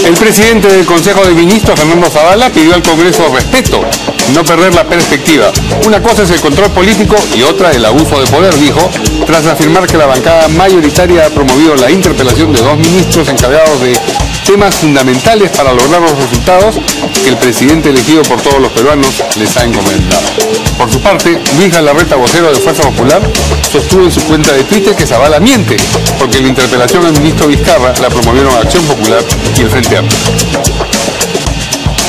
El presidente del Consejo de Ministros, Fernando Zavala, pidió al Congreso respeto, no perder la perspectiva. Una cosa es el control político y otra el abuso de poder, dijo, tras afirmar que la bancada mayoritaria ha promovido la interpelación de 2 ministros encargados de temas fundamentales para lograr los resultados que el presidente elegido por todos los peruanos les ha encomendado. Por su parte, Luis Galarreta, vocero de Fuerza Popular, sostuvo en su cuenta de Twitter que Zavala miente, porque la interpelación al ministro Vizcarra la promovieron Acción Popular y el Frente Amplio.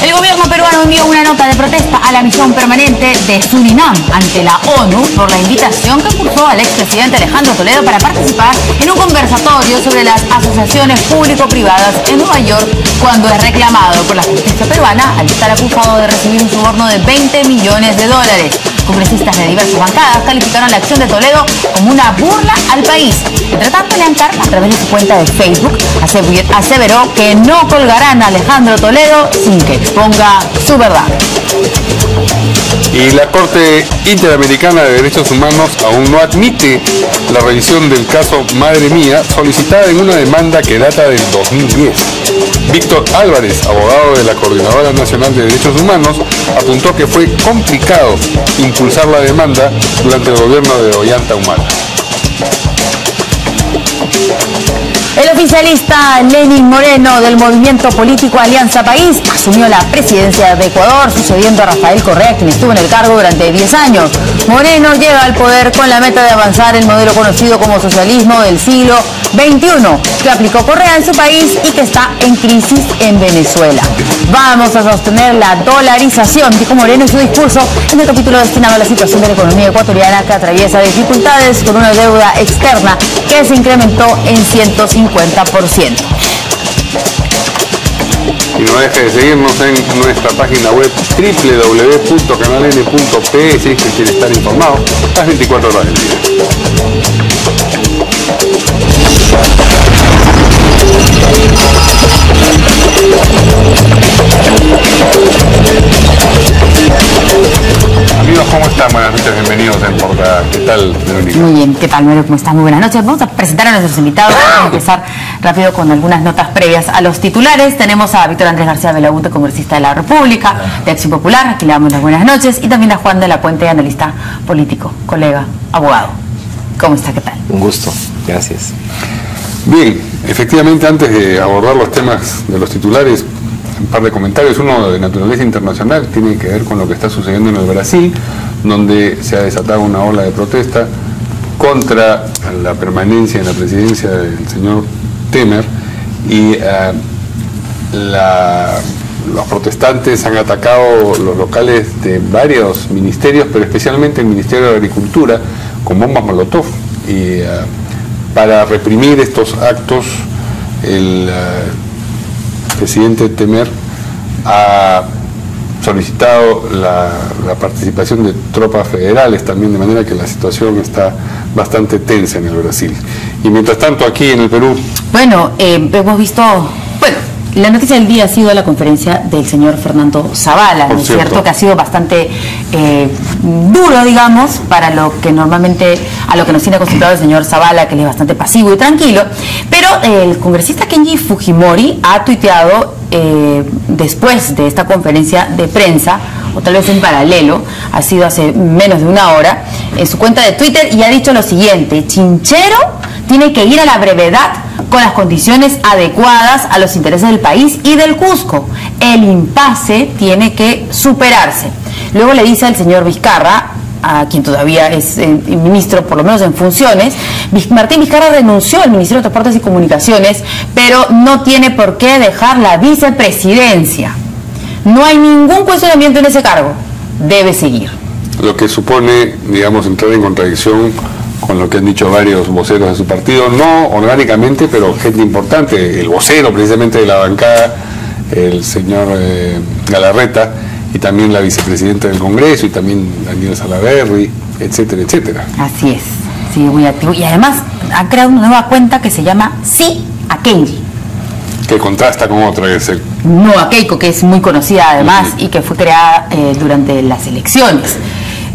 El gobierno peruano envió una nota de protesta a la misión permanente de Surinam ante la ONU por la invitación que cursó al expresidente Alejandro Toledo para participar en un conversatorio sobre las asociaciones público-privadas en Nueva York, cuando es reclamado por la justicia peruana al estar acusado de recibir un soborno de $20 millones. Congresistas de diversas bancadas calificaron la acción de Toledo como una burla al país. Entre tanto, Leancar, a través de su cuenta de Facebook, aseveró que no colgarán a Alejandro Toledo sin que exponga su verdad. Y la Corte Interamericana de Derechos Humanos aún no admite la revisión del caso Madre Mía, solicitada en una demanda que data del 2010. Víctor Álvarez, abogado de la Coordinadora Nacional de Derechos Humanos, apuntó que fue complicado impulsar la demanda durante el gobierno de Ollanta Humala. El oficialista Lenín Moreno del movimiento político Alianza País asumió la presidencia de Ecuador, sucediendo a Rafael Correa, quien estuvo en el cargo durante 10 años. Moreno llega al poder con la meta de avanzar el modelo conocido como socialismo del siglo XXI, que aplicó Correa en su país y que está en crisis en Venezuela. Vamos a sostener la dolarización, dijo Moreno en su discurso en el capítulo destinado a la situación de la economía ecuatoriana, que atraviesa dificultades con una deuda externa que se incrementó en 150%. Y no deje de seguirnos en nuestra página web www.canaln.pe si es que quiere estar informado las 24 horas del día. Amigos, ¿cómo están? Buenas noches, bienvenidos en Portada. ¿Qué tal, Verónica? Muy bien, ¿qué tal, Mario? ¿Cómo estás? Muy buenas noches. Vamos a presentar a nuestros invitados. Vamos a empezar rápido con algunas notas previas a los titulares. Tenemos a Víctor Andrés García Belaunte, congresista de la República, de Acción Popular. Aquí le damos las buenas noches. Y también a Juan de la Puente, analista político, colega, abogado. ¿Cómo está? ¿Qué tal? Un gusto. Gracias. Bien, efectivamente, antes de abordar los temas de los titulares, un par de comentarios. Uno de naturaleza internacional, tiene que ver con lo que está sucediendo en el Brasil, donde se ha desatado una ola de protesta contra la permanencia en la presidencia del señor Temer, y los protestantes han atacado los locales de varios ministerios, pero especialmente el Ministerio de Agricultura, con bombas Molotov. Y para reprimir estos actos, el presidente Temer ha solicitado la participación de tropas federales también, de manera que la situación está bastante tensa en el Brasil. Y mientras tanto, aquí en el Perú... Bueno, hemos visto... La noticia del día ha sido la conferencia del señor Fernando Zavala, ¿no es cierto? Que ha sido bastante duro, digamos, para lo que normalmente, a lo que nos tiene acostumbrado el señor Zavala, que él es bastante pasivo y tranquilo. Pero el congresista Kenji Fujimori ha tuiteado después de esta conferencia de prensa, o tal vez en paralelo, ha sido hace menos de una hora, en su cuenta de Twitter, y ha dicho lo siguiente: Chinchero tiene que ir a la brevedad con las condiciones adecuadas a los intereses del país y del Cusco. El impasse tiene que superarse. Luego le dice al señor Vizcarra, a quien todavía es ministro, por lo menos en funciones, Martín Vizcarra renunció al Ministerio de Transportes y Comunicaciones, pero no tiene por qué dejar la vicepresidencia. No hay ningún cuestionamiento en ese cargo. Debe seguir. Lo que supone, digamos, entrar en contradicción con lo que han dicho varios voceros de su partido, no orgánicamente, pero gente importante, el vocero precisamente de la bancada, el señor Galarreta, y también la vicepresidenta del Congreso, y también Daniel Salaverry, etcétera, etcétera. Así es, sí, muy activo. Y además ha creado una nueva cuenta que se llama Sí a Kenji, que contrasta con otra, que es el... No a Keiko, que es muy conocida además, y que fue creada durante las elecciones.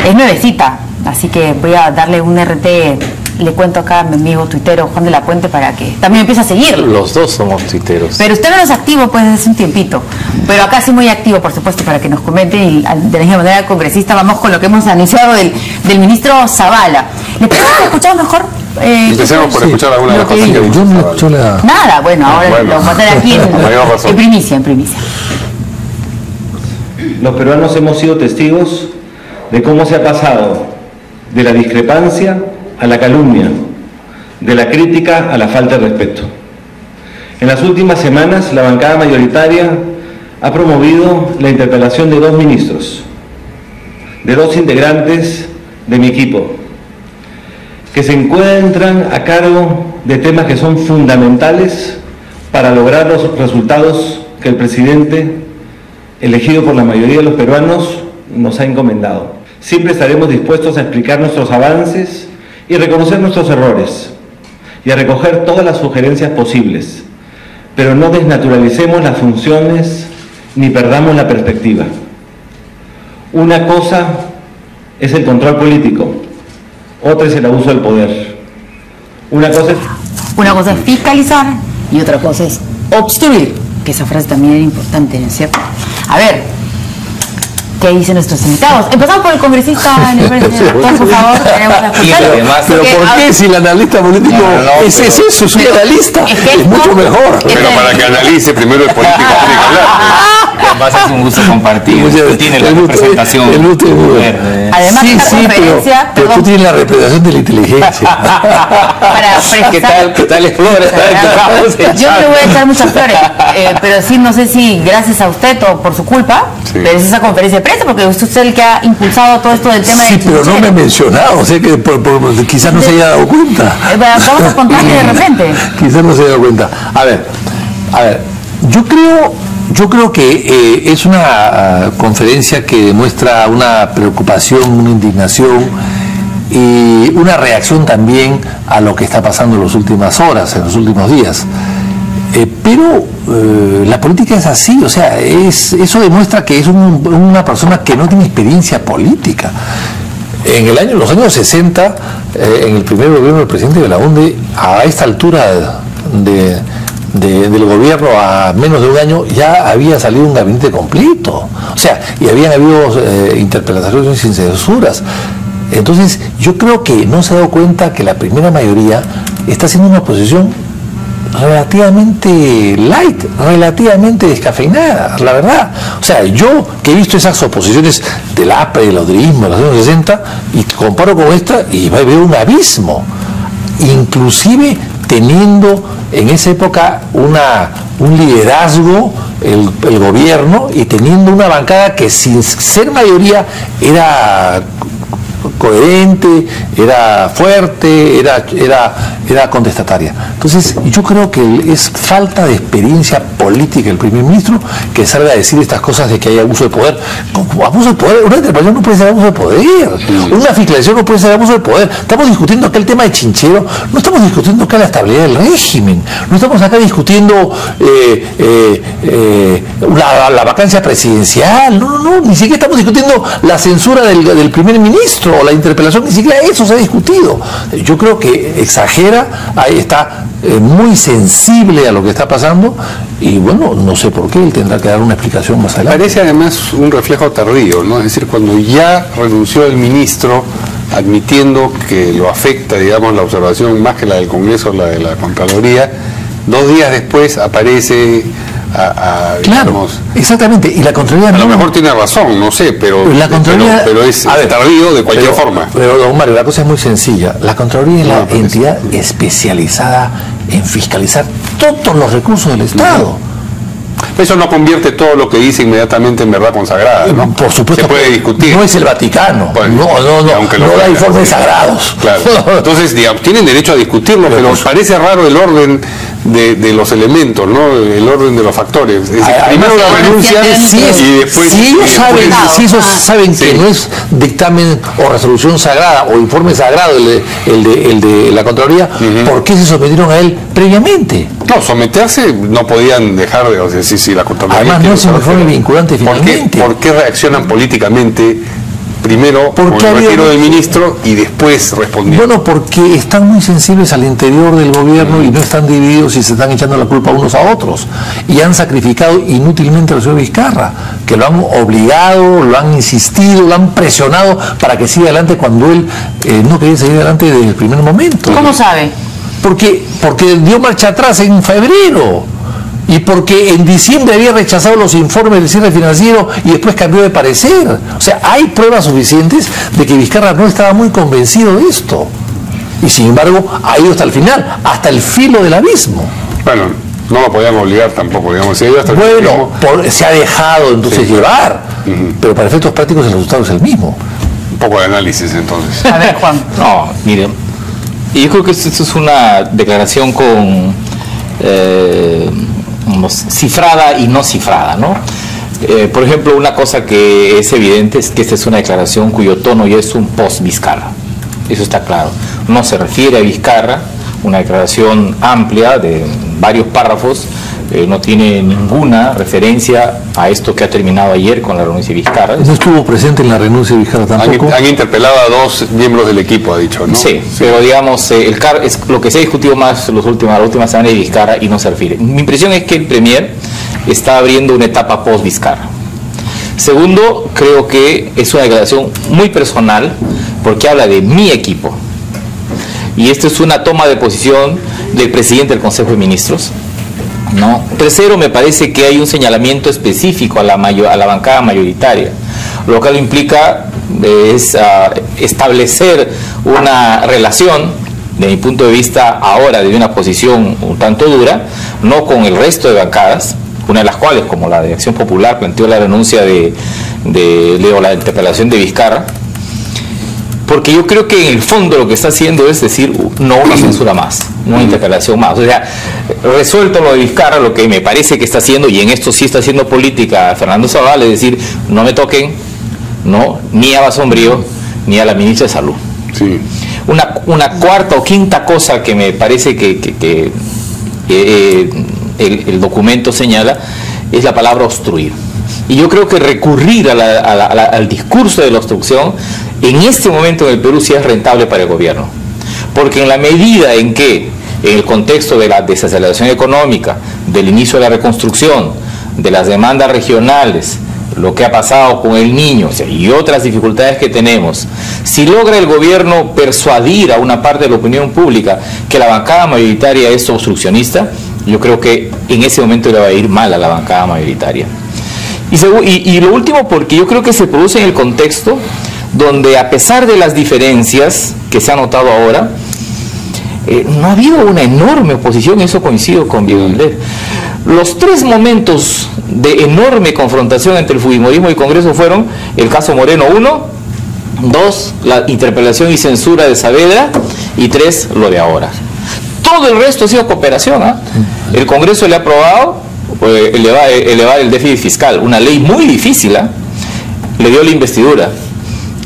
Es nuevecita, así que voy a darle un RT le cuento acá a mi amigo tuitero Juan de la Puente para que también empiece a seguirlo. Los dos somos tuiteros. Pero usted no es activo pues desde hace un tiempito, pero acá sí muy activo, por supuesto, para que nos comente, y de la misma manera congresista vamos con lo que hemos anunciado del ministro Zavala. ¿Le parece que escuchamos mejor? Empecemos por escuchar alguna de las cosas que yo no escucho la... Nada, bueno, ahora lo vamos a hacer aquí en primicia, en primicia. Los peruanos hemos sido testigos de cómo se ha pasado de la discrepancia a la calumnia, de la crítica a la falta de respeto. En las últimas semanas, la bancada mayoritaria ha promovido la interpelación de 2 ministros, de 2 integrantes de mi equipo, que se encuentran a cargo de temas que son fundamentales para lograr los resultados que el presidente, elegido por la mayoría de los peruanos, nos ha encomendado. Siempre estaremos dispuestos a explicar nuestros avances y reconocer nuestros errores, y a recoger todas las sugerencias posibles, pero no desnaturalicemos las funciones ni perdamos la perspectiva. Una cosa es el control político, otra es el abuso del poder. Una cosa es fiscalizar y otra cosa es obstruir, que esa frase también era importante, ¿no es cierto? A ver, ¿qué dicen nuestros invitados? Empezamos por el congresista, por favor, queremos escuchar. Pero ¿por qué si el analista político es eso, es un analista? Es mucho mejor. Pero para que analice primero el político tiene que hablar. Además es un gusto compartido. Tú tienes la representación. Además, sí, pero tú tienes la representación de la inteligencia. ¿Qué tal es flores? Yo no le voy a echar muchas flores, pero sí, no sé si gracias a usted o por su culpa, pero es esa conferencia de prensa, porque usted es el que ha impulsado todo esto del tema de... Sí, pero no me he mencionado, o sea que quizás no se haya dado cuenta. Vamos a contarle de repente. Quizás no se haya dado cuenta. A ver, yo creo que es una conferencia que demuestra una preocupación, una indignación y una reacción también a lo que está pasando en las últimas horas, en los últimos días. Pero la política es así, o sea, eso demuestra que es una persona que no tiene experiencia política. En los años 60, en el primer gobierno del presidente Belaúnde, a esta altura del gobierno, a menos de un año, ya había salido un gabinete completo. O sea, y habían habido interpelaciones sin censuras. Entonces, yo creo que no se ha dado cuenta que la primera mayoría está haciendo una oposición relativamente light, relativamente descafeinada, la verdad. O sea, yo que he visto esas oposiciones del APRE, del odrismo, de los años 60, y comparo con esta y veo un abismo, inclusive teniendo en esa época un liderazgo el gobierno, y teniendo una bancada que sin ser mayoría era coherente, era fuerte, era contestataria. Entonces, yo creo que es falta de experiencia política el primer ministro que salga a decir estas cosas de que hay abuso de poder. Abuso de poder, una interpretación no puede ser abuso de poder, una fiscalización no puede ser abuso de poder. Estamos discutiendo acá el tema de Chinchero, no estamos discutiendo acá la estabilidad del régimen, no estamos acá discutiendo la vacancia presidencial, no, ni siquiera estamos discutiendo la censura del primer ministro o la interpelación, ni siquiera eso se ha discutido. Yo creo que exagera, ahí está muy sensible a lo que está pasando, y bueno, no sé por qué, él tendrá que dar una explicación más adelante. Parece además un reflejo tardío, ¿no? Es decir, cuando ya renunció el ministro, admitiendo que lo afecta, digamos, la observación más que la del Congreso, la de la Contraloría, 2 días después aparece claro, digamos, exactamente, y la Contraloría a lo mejor tiene razón, no sé, pero es tardío de cualquier forma. Pero don Mario, la cosa es muy sencilla. La Contraloría es la entidad especializada en fiscalizar todos los recursos del Estado. Eso no convierte todo lo que dice inmediatamente en verdad consagrada, ¿no? Por supuesto, se puede discutir. No es el Vaticano, bueno, no da informes sagrados. Claro. Entonces, digamos, tienen derecho a discutirlo, pero parece raro el orden de los elementos, ¿no? El orden de los factores. Es decir, primero la renuncia y después... Si ellos saben que no es dictamen o resolución sagrada o informe sagrado el de la Contraloría, ¿por qué se sometieron a él previamente? No, someterse no podían dejar de decir si la Contraloría... Además no es un informe vinculante finalmente. ¿Por qué reaccionan políticamente primero con el retiro del ministro y después respondiendo? Bueno, porque están muy sensibles al interior del gobierno y no están divididos y se están echando la culpa unos a otros. Y han sacrificado inútilmente al señor Vizcarra, que lo han obligado, lo han insistido, lo han presionado para que siga adelante cuando él no quería seguir adelante desde el primer momento. ¿Cómo sabe? Porque dio marcha atrás en febrero. Y porque en diciembre había rechazado los informes del cierre financiero y después cambió de parecer. O sea, hay pruebas suficientes de que Vizcarra no estaba muy convencido de esto. Y sin embargo, ha ido hasta el final, hasta el filo del abismo. Bueno, no lo podíamos obligar tampoco, digamos. Si hasta se ha dejado entonces llevar, pero para efectos prácticos el resultado es el mismo. Un poco de análisis entonces. A ver, Juan. No, mire, yo creo que esto es una declaración con... cifrada y no cifrada, ¿no? Por ejemplo, una cosa que es evidente es que esta es una declaración cuyo tono ya es un post-Vizcarra. Eso está claro. No se refiere a Vizcarra, una declaración amplia de varios párrafos, no tiene ninguna referencia a esto que ha terminado ayer con la renuncia de Vizcarra. ¿No estuvo presente en la renuncia de Vizcarra tampoco? Han interpelado a 2 miembros del equipo, ha dicho, ¿no? Sí, pero digamos, es lo que se ha discutido más la última semana de Vizcarra y no se refiere. Mi impresión es que el Premier está abriendo una etapa post-Vizcarra. Segundo, creo que es una declaración muy personal porque habla de mi equipo. Y esto es una toma de posición del presidente del Consejo de Ministros, ¿no? Tercero, me parece que hay un señalamiento específico a la bancada mayoritaria, lo cual implica es establecer una relación, de mi punto de vista ahora, de una posición un tanto dura, no con el resto de bancadas, una de las cuales, como la de Acción Popular, planteó la renuncia la interpelación de Vizcarra, porque yo creo que en el fondo lo que está haciendo es decir, no una censura más, no una interpelación más. O sea, resuelto lo de Vizcarra, lo que me parece que está haciendo, y en esto sí está haciendo política Fernando Zavala, es decir, no me toquen, no, ni a Basombrío, ni a la ministra de Salud. Sí. Una cuarta o quinta cosa que me parece que el documento señala es la palabra obstruir. Y yo creo que recurrir al discurso de la obstrucción en este momento en el Perú sí es rentable para el gobierno. Porque en la medida en que, en el contexto de la desaceleración económica, del inicio de la reconstrucción, de las demandas regionales, lo que ha pasado con el niño, o sea, y otras dificultades que tenemos, si logra el gobierno persuadir a una parte de la opinión pública que la bancada mayoritaria es obstruccionista, yo creo que en ese momento le va a ir mal a la bancada mayoritaria. Y lo último, porque yo creo que se produce en el contexto donde, a pesar de las diferencias que se ha notado ahora, no ha habido una enorme oposición, eso coincido con Diego Andrés. Los 3 momentos de enorme confrontación entre el fujimorismo y el Congreso fueron el caso Moreno 1, 2, la interpelación y censura de Saavedra, y 3, lo de ahora. Todo el resto ha sido cooperación, ¿eh? El Congreso le ha aprobado elevar el déficit fiscal, una ley muy difícil, ¿eh? Le dio la investidura,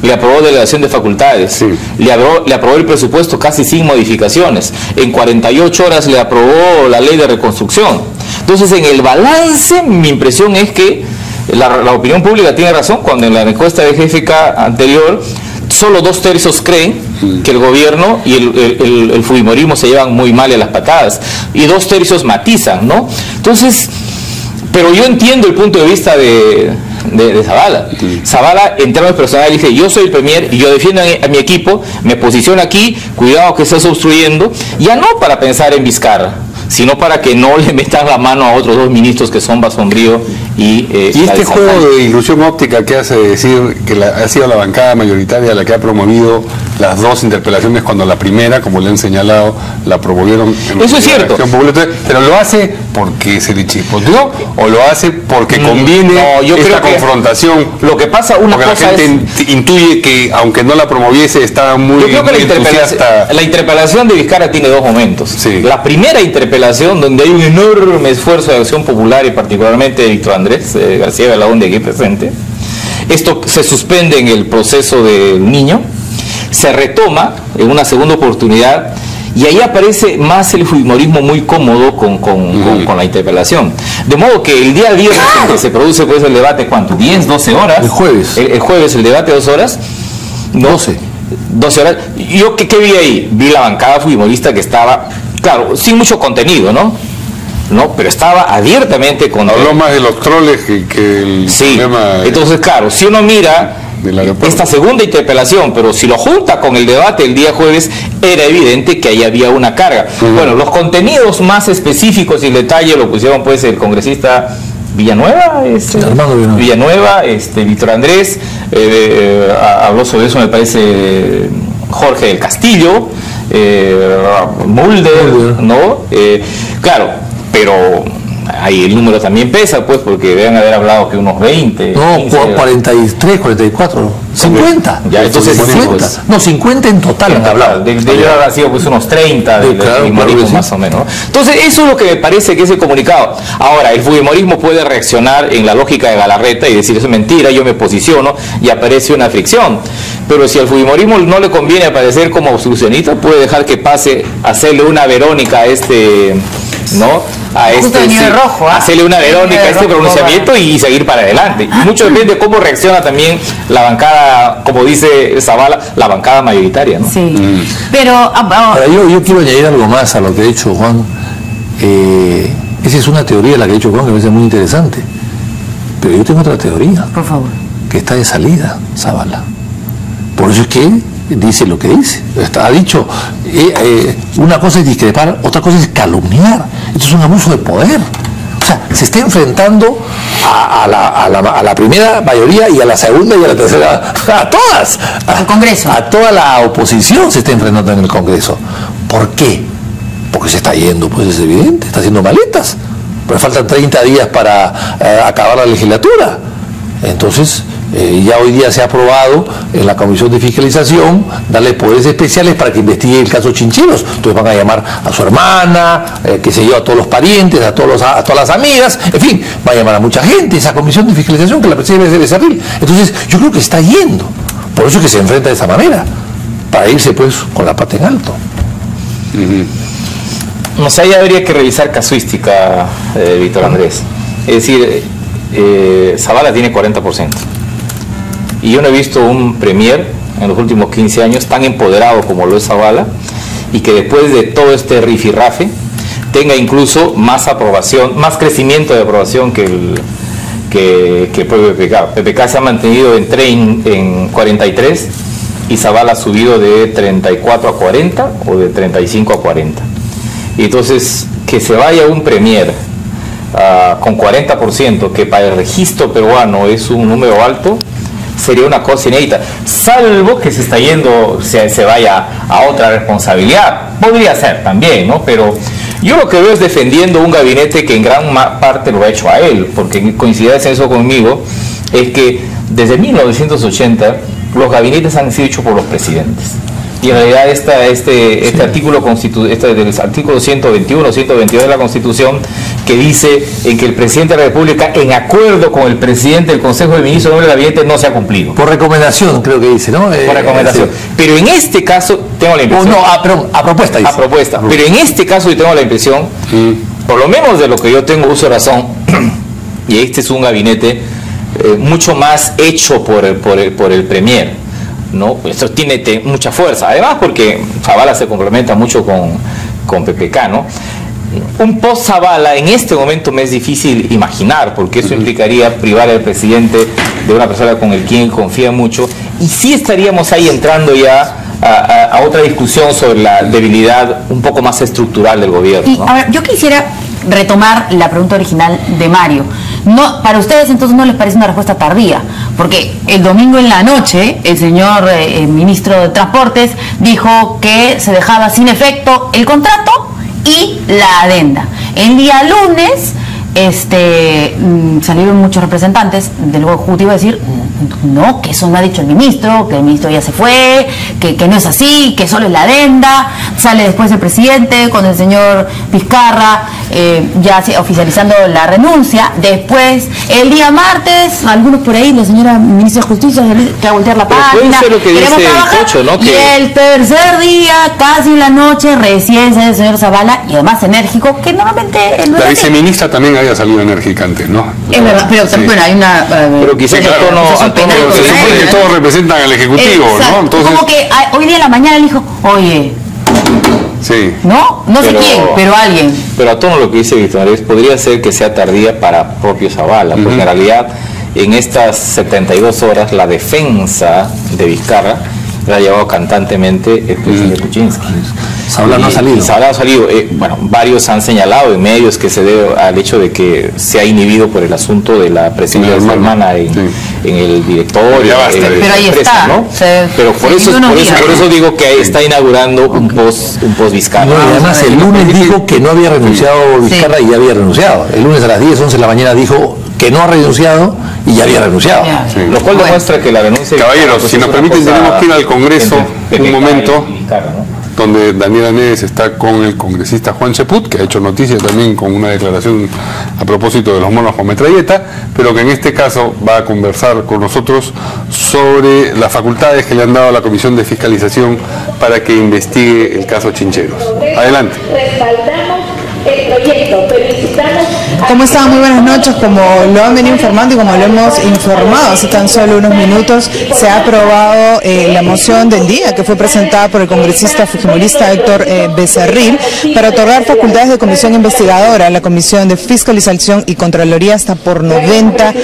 le aprobó delegación de facultades, sí. le aprobó el presupuesto casi sin modificaciones, en 48 horas le aprobó la ley de reconstrucción. Entonces, en el balance, mi impresión es que la opinión pública tiene razón cuando en la encuesta de GFK anterior solo 2/3 creen que el gobierno y el fujimorismo se llevan muy mal a las patadas, y 2/3 matizan, ¿no? Entonces, pero yo entiendo el punto de vista de Zavala. Zavala, en términos personales, dice: yo soy el premier y yo defiendo a mi equipo, me posiciono aquí, cuidado que estás obstruyendo, ya no para pensar en Vizcarra, sino para que no le metan la mano a otros 2 ministros que son Basombrío y este juego de ilusión óptica que hace decir que ha sido la bancada mayoritaria la que ha promovido las 2 interpelaciones, cuando la primera, como le han señalado, la promovieron en eso es cierto, pero lo hace porque se le chispoteó o lo hace porque conviene esta confrontación. Lo que pasa, porque la gente intuye que aunque no la promoviese estaba muy, yo creo que entusiasta. La interpelación de Vizcarra tiene 2 momentos. Sí. La primera interpelación, donde hay un enorme esfuerzo de Acción Popular y particularmente de Víctor Andrés García Belaúnde, aquí presente. Esto se suspende en el proceso del niño, se retoma en una segunda oportunidad, Y ahí aparece más el fujimorismo muy cómodo con la interpelación. De modo que el día viernes en que se produce pues el debate, ¿cuánto? 10, 12 horas. El jueves. El jueves el debate 2 horas. 12 horas. ¿Yo qué vi ahí? Vi la bancada fujimorista que estaba, claro, sin mucho contenido, ¿no? Pero estaba abiertamente con... Habló más de los troles que el tema... Entonces, claro, si uno mira esta segunda interpelación, pero si lo junta con el debate el día jueves, era evidente que ahí había una carga. Bueno, los contenidos más específicos y el detalle lo pusieron pues el congresista Villanueva, Víctor Andrés, habló sobre eso, me parece, Jorge del Castillo, Mulder, ¿no? Claro, pero ahí el número también pesa, pues, porque deben haber hablado que unos 20. No, 15, 43, 44, 50. Ya, entonces 50. No, 50 en total han hablado. De ellos habrá sido pues unos 30 del fujimorismo más o menos, ¿no? Entonces eso es lo que me parece que es el comunicado. Ahora, el fujimorismo puede reaccionar en la lógica de Galarreta y decir, eso es mentira, yo me posiciono y aparece una fricción. Pero si al fujimorismo no le conviene aparecer como obstruccionista, puede dejar que pase, hacerle una Verónica a ¿no? Hacerle una Verónica a este pronunciamiento y seguir para adelante. Y mucho depende de cómo reacciona también la bancada, como dice Zavala, la bancada mayoritaria, ¿no? Sí. Pero ahora, yo quiero añadir algo más a lo que ha dicho Juan. Esa es una teoría la que ha dicho Juan que me parece muy interesante. Pero yo tengo otra teoría. Por favor. Que está de salida, Zavala. Por eso es que dice lo que dice. Ha dicho, una cosa es discrepar, otra cosa es calumniar. Esto es un abuso de poder. O sea, se está enfrentando a la primera mayoría y a la segunda y a la tercera, a todas. Al Congreso. A toda la oposición se está enfrentando en el Congreso. ¿Por qué? Porque se está yendo, pues es evidente, está haciendo maletas. Pero faltan 30 días para acabar la legislatura. Entonces, ya hoy día se ha aprobado en la Comisión de Fiscalización darle poderes especiales para que investigue el caso Chincheros. Entonces van a llamar a su hermana, qué sé yo, a todos los parientes, a todas las amigas, en fin, va a llamar a mucha gente, esa Comisión de Fiscalización que la preside Becerril. Entonces, yo creo que está yendo. Por eso es que se enfrenta de esa manera, para irse pues con la pata en alto. No sé, ahí habría que revisar casuística, Víctor Andrés. Es decir, Zavala tiene 40%. Y yo no he visto un premier en los últimos 15 años tan empoderado como lo es Zavala, y que después de todo este rifirrafe tenga incluso más aprobación, más crecimiento de aprobación que el propio PPK. PPK se ha mantenido en 43 y Zavala ha subido de 34 a 40 o de 35 a 40. Y entonces, que se vaya un premier con 40%, que para el registro peruano es un número alto, sería una cosa inédita, salvo que se está yendo, se vaya a otra responsabilidad. Podría ser también, ¿no? Pero yo lo que veo es defendiendo un gabinete que en gran parte lo ha hecho a él, porque en coincidencia eso conmigo, es que desde 1980 los gabinetes han sido hechos por los presidentes. Y en realidad este artículo del artículo 121, 122 de la Constitución, que dice en que el presidente de la República, en acuerdo con el presidente del Consejo de Ministros del gabinete, no se ha cumplido. Por recomendación, creo que dice, ¿no? Por recomendación. Sí. Pero en este caso, tengo la impresión... perdón, a propuesta dice. A propuesta. Pero en este caso yo tengo la impresión, por lo menos de lo que yo tengo uso de razón, y este es un gabinete mucho más hecho por el premier, ¿no? Esto tiene mucha fuerza, además porque Zavala se complementa mucho con PPK, ¿no? Un post Zavala en este momento me es difícil imaginar, porque eso implicaría privar al presidente de una persona con quien confía mucho, y sí estaríamos ahí entrando ya a otra discusión sobre la debilidad un poco más estructural del gobierno, ¿no? A ver, yo quisiera retomar la pregunta original de Mario. No, para ustedes entonces no les parece una respuesta tardía, porque el domingo en la noche el señor ministro de Transportes dijo que se dejaba sin efecto el contrato y la adenda. El día lunes salieron muchos representantes del Ejecutivo a decir no, que eso no ha dicho el ministro, que el ministro ya se fue, que no es así, que solo es la adenda. Sale después el presidente con el señor Vizcarra ya oficializando la renuncia. Después, el día martes, algunos por ahí, la señora ministra de Justicia, que va a voltear la página, lo que dice el Cocho, ¿no? Y el tercer día, casi en la noche, recién sale el señor Zavala, y además enérgico, que normalmente... La viceministra también había salido enérgica antes, ¿no? Es verdad, pero sí. Bueno, hay una... pero quizás que todos representan al Ejecutivo, exacto, ¿no? Entonces, como que hoy día en la mañana le dijo, oye... Sí. No sé quién, pero alguien. Pero a todo lo que dice Víctor Andrés, podría ser que sea tardía para propio Zavala, porque en realidad en estas 72 horas la defensa de Vizcarra la ha llevado cantantemente el presidente Kuczynski. Zavala no ha salido. Zavala ha salido. Bueno, varios han señalado en medios que se debe al hecho de que se ha inhibido por el asunto de la presencia de su hermana en el directorio. Pero ahí empresa, está. ¿no? Pero por eso digo que está inaugurando un post Vizcarra. No, y además el lunes dijo que no había renunciado Vizcarra y ya había renunciado. El lunes a las 10, 11 de la mañana dijo que no ha renunciado y ya había renunciado. Sí. Lo cual demuestra que la renuncia... Caballeros, si nos permiten, tenemos que ir al Congreso un momento, donde Daniela Neves está con el congresista Juan Cheput, que ha hecho noticia también con una declaración a propósito de los monos con metralleta, pero que en este caso va a conversar con nosotros sobre las facultades que le han dado a la Comisión de Fiscalización para que investigue el caso Chincheros. Adelante. Respaldamos el proyecto, felicitamos. ¿Cómo están? Muy buenas noches. Como lo han venido informando y como lo hemos informado hace tan solo unos minutos, se ha aprobado la moción del día que fue presentada por el congresista fujimorista Héctor Becerril para otorgar facultades de comisión investigadora a la Comisión de Fiscalización y Contraloría hasta por 90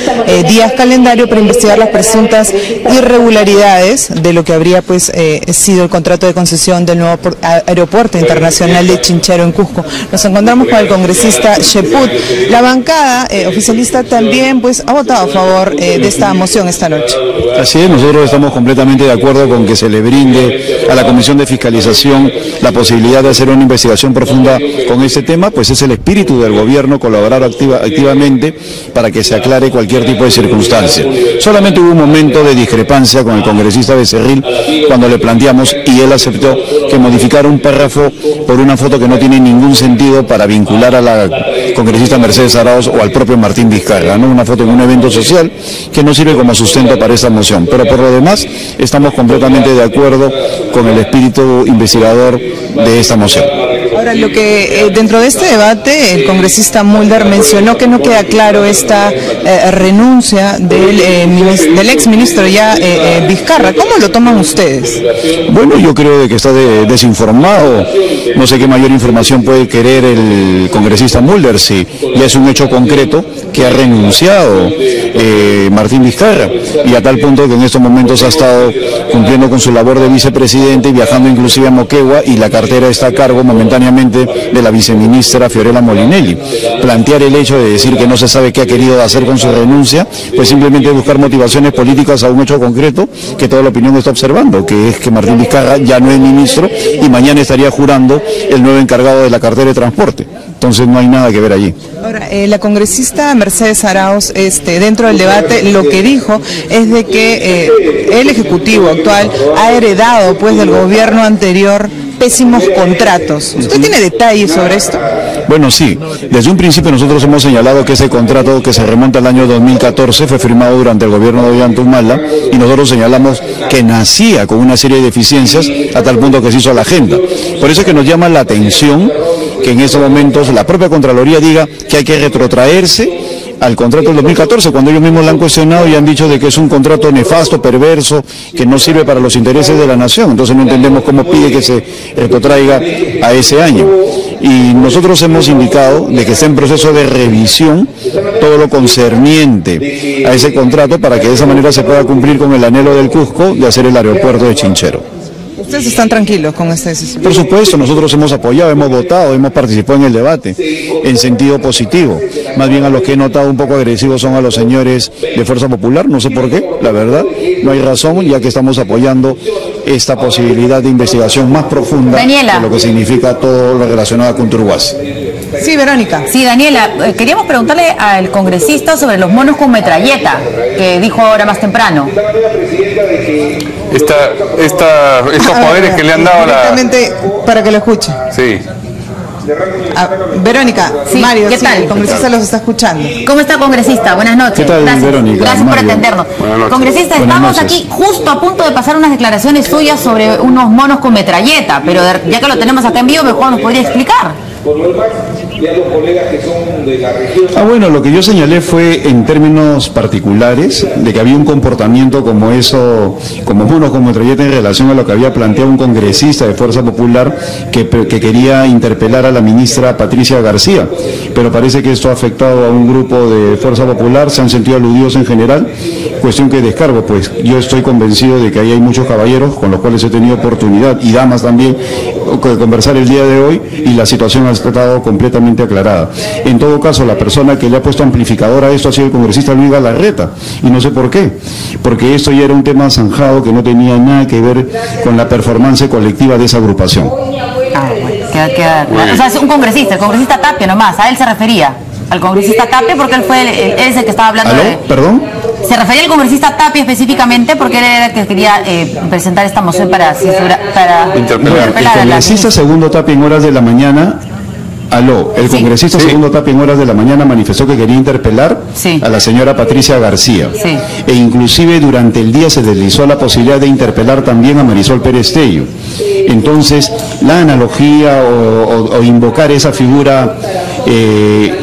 días calendario para investigar las presuntas irregularidades de lo que habría sido el contrato de concesión del nuevo aeropuerto internacional de Chinchero en Cusco. Nos encontramos con el congresista Cheput. La bancada oficialista también ha votado a favor de esta moción esta noche. Así es, nosotros estamos completamente de acuerdo con que se le brinde a la Comisión de Fiscalización la posibilidad de hacer una investigación profunda con este tema, pues es el espíritu del gobierno colaborar activamente para que se aclare cualquier tipo de circunstancia. Solamente hubo un momento de discrepancia con el congresista Becerril cuando le planteamos y él aceptó que modificara un párrafo por una foto que no tiene ningún sentido para vincular a la congresista Mercedes Arauz o al propio Martín Vizcarra, ¿no? Una foto en un evento social que no sirve como sustento para esta moción, pero por lo demás estamos completamente de acuerdo con el espíritu investigador de esta moción. Ahora, lo que dentro de este debate el congresista Mulder mencionó que no queda claro esta renuncia del exministro ya Vizcarra. ¿Cómo lo toman ustedes? Bueno, yo creo de que está desinformado. No sé qué mayor información puede querer el congresista Mulder si ya es un hecho concreto que ha renunciado Martín Vizcarra, y a tal punto que en estos momentos ha estado cumpliendo con su labor de vicepresidente y viajando inclusive a Moquegua, y la cartera está a cargo momentáneamente de la viceministra Fiorella Molinelli. Plantear el hecho de decir que no se sabe qué ha querido hacer con su renuncia, pues simplemente buscar motivaciones políticas a un hecho concreto que toda la opinión está observando, que es que Martín Vizcarra ya no es ministro y mañana estaría jurando el nuevo encargado de la cartera de transporte. Entonces no hay nada que ver allí. Ahora, la congresista Mercedes Arauz, dentro del debate, lo que dijo es de que el Ejecutivo actual ha heredado del gobierno anterior pésimos contratos. ¿Usted tiene detalles sobre esto? Bueno, sí. Desde un principio nosotros hemos señalado que ese contrato que se remonta al año 2014 fue firmado durante el gobierno de Ollanta-Humala, y nosotros señalamos que nacía con una serie de deficiencias a tal punto que se hizo la agenda. Por eso es que nos llama la atención que en estos momentos la propia Contraloría diga que hay que retrotraerse al contrato del 2014, cuando ellos mismos la han cuestionado y han dicho de que es un contrato nefasto, perverso, que no sirve para los intereses de la nación. Entonces no entendemos cómo pide que se retrotraiga a ese año. Y nosotros hemos indicado de que está en proceso de revisión todo lo concerniente a ese contrato para que de esa manera se pueda cumplir con el anhelo del Cusco de hacer el aeropuerto de Chinchero. ¿Ustedes están tranquilos con esta decisión? Por supuesto, nosotros hemos apoyado, hemos votado, hemos participado en el debate en sentido positivo. Más bien a los que he notado un poco agresivos son a los señores de Fuerza Popular, no sé por qué, la verdad, no hay razón, ya que estamos apoyando esta posibilidad de investigación más profunda de lo que significa todo lo relacionado con Turguasi. Sí, Verónica. Sí, Daniela, queríamos preguntarle al congresista sobre los monos con metralleta, que dijo ahora más temprano. Estos poderes que le han dado directamente para que lo escuche. Sí. Verónica, sí, Mario, ¿qué tal? El congresista los está escuchando. ¿Cómo está, congresista? Buenas noches. ¿Qué tal, gracias, Verónica? gracias por Mario. atendernos. Congresista, Buenas estamos noches. aquí justo a punto de pasar unas declaraciones suyas sobre unos monos con metralleta, pero ya que lo tenemos acá en vivo, mejor nos podría explicar. Bueno, lo que yo señalé fue en términos particulares de que había un comportamiento como eso, como monos con metralleta en relación a lo que había planteado un congresista de Fuerza Popular que quería interpelar a la ministra Patricia García, pero parece que esto ha afectado a un grupo de Fuerza Popular, se han sentido aludidos en general, cuestión que descargo, pues yo estoy convencido de que ahí hay muchos caballeros con los cuales he tenido oportunidad y damas también de conversar el día de hoy y la situación ha estado completamente aclarada. En todo caso, la persona que le ha puesto amplificador a esto ha sido el congresista Luis Galarreta, y no sé por qué, porque esto ya era un tema zanjado que no tenía nada que ver con la performance colectiva de esa agrupación. Bueno, queda. O sea, es un congresista, el congresista Tapia nomás, a él se refería, al congresista Tapia, porque él es el que estaba hablando. ¿Aló? de... ¿Perdón? Se refería al congresista Tapia específicamente porque él era el que quería presentar esta moción para Interpelar. El congresista Segundo Tapia en horas de la mañana, el congresista Segundo Tapia en horas de la mañana manifestó que quería interpelar a la señora Patricia García. Sí. E inclusive durante el día se deslizó la posibilidad de interpelar también a Marisol Pérez Tello. Entonces, la analogía o invocar esa figura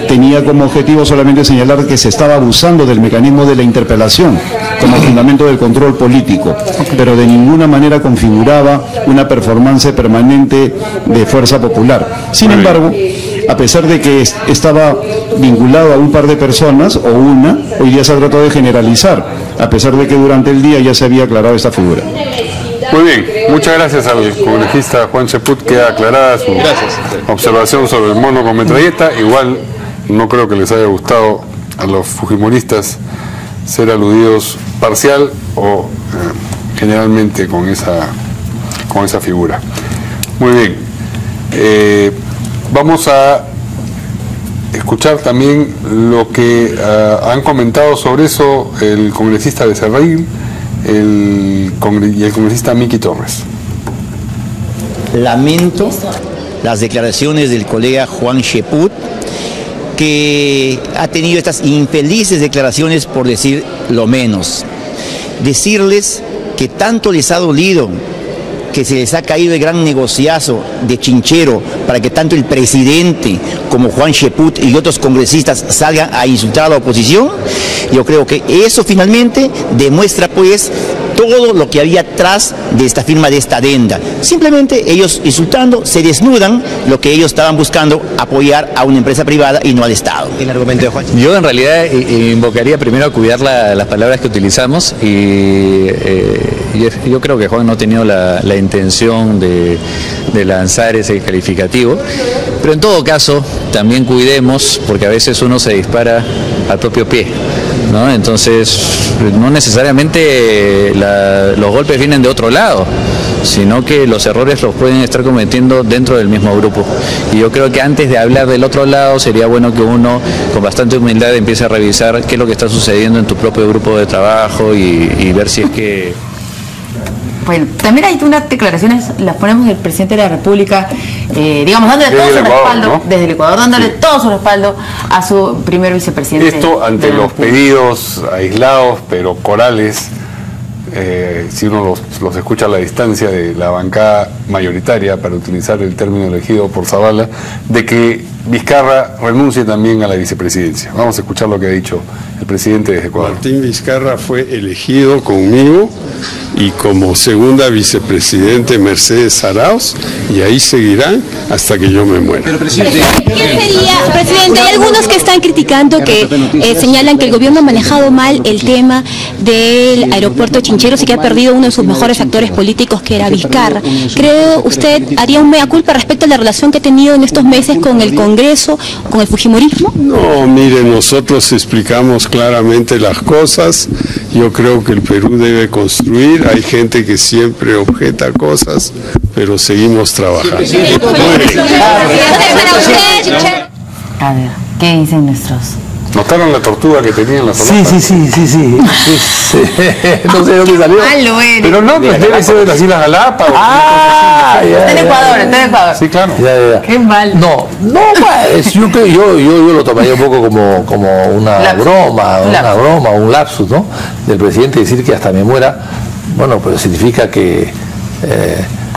tenía como objetivo solamente señalar que se estaba abusando del mecanismo de la interpelación como fundamento del control político, pero de ninguna manera configuraba una performance permanente de Fuerza Popular. Sin embargo, a pesar de que estaba vinculado a un par de personas o hoy día se ha tratado de generalizar, a pesar de que durante el día ya se había aclarado esta figura. Muy bien, muchas gracias al congresista Juan Cheput, que ha aclarado su observación sobre el mono con metralleta. Igual no creo que les haya gustado a los fujimoristas ser aludidos parcial o generalmente con esa figura. Muy bien, vamos a escuchar también lo que han comentado sobre eso el congresista Becerril y el congresista Miki Torres. Lamento las declaraciones del colega Juan Cheput, que ha tenido estas infelices declaraciones, por decir lo menos. Decirles que tanto les ha dolido que se les ha caído el gran negociazo de Chinchero para que tanto el presidente como Juan Cheput y otros congresistas salgan a insultar a la oposición. Yo creo que eso finalmente demuestra pues todo lo que había atrás de esta firma de esta adenda. Simplemente ellos insultando se desnudan lo que ellos estaban buscando, apoyar a una empresa privada y no al Estado. El argumento de Juan. Yo en realidad invocaría primero a cuidar las palabras que utilizamos y yo creo que Juan no ha tenido la intención de lanzar ese calificativo, pero en todo caso también cuidemos, porque a veces uno se dispara al propio pie, ¿no? Entonces no necesariamente los golpes vienen de otro lado, sino que los errores los pueden estar cometiendo dentro del mismo grupo. Y yo creo que antes de hablar del otro lado sería bueno que uno con bastante humildad empiece a revisar qué es lo que está sucediendo en tu propio grupo de trabajo y ver si es que... Bueno, también hay unas declaraciones, las ponemos del presidente de la República, digamos, dándole todo su respaldo, ¿no? Desde el Ecuador, dándole todo su respaldo a su primer vicepresidente. Esto ante los pedidos aislados, pero corales, si uno los escucha a la distancia de la bancada mayoritaria, para utilizar el término elegido por Zavala, de que Vizcarra renuncie también a la vicepresidencia. Vamos a escuchar lo que ha dicho el presidente de Ecuador. Martín Vizcarra fue elegido conmigo y como segunda vicepresidente Mercedes Arauz, y ahí seguirán hasta que yo me muera. Pero presidente, presidente, hay algunos que están criticando, que señalan que el gobierno ha manejado mal el tema del aeropuerto de Chincheros y que ha perdido uno de sus mejores actores políticos, que era Vizcarra. ¿Cree usted haría un mea culpa respecto a la relación que ha tenido en estos meses con el Congreso, con el fujimorismo? No, mire, nosotros explicamos claramente las cosas. Yo creo que el Perú debe construir. Hay gente que siempre objeta cosas, pero seguimos trabajando. A ver, ¿qué dicen nuestros? ¿Notaron la tortuga que tenía en la solapa? Sí. No sé dónde salió. Pero no, pues debe ser de las Islas Galápagos. Está en Ecuador. Sí, claro. Ya. Qué mal. No, bueno, yo lo tomaría un poco como una broma, un lapsus, ¿no? Del presidente decir que hasta me muera, bueno, pero significa que...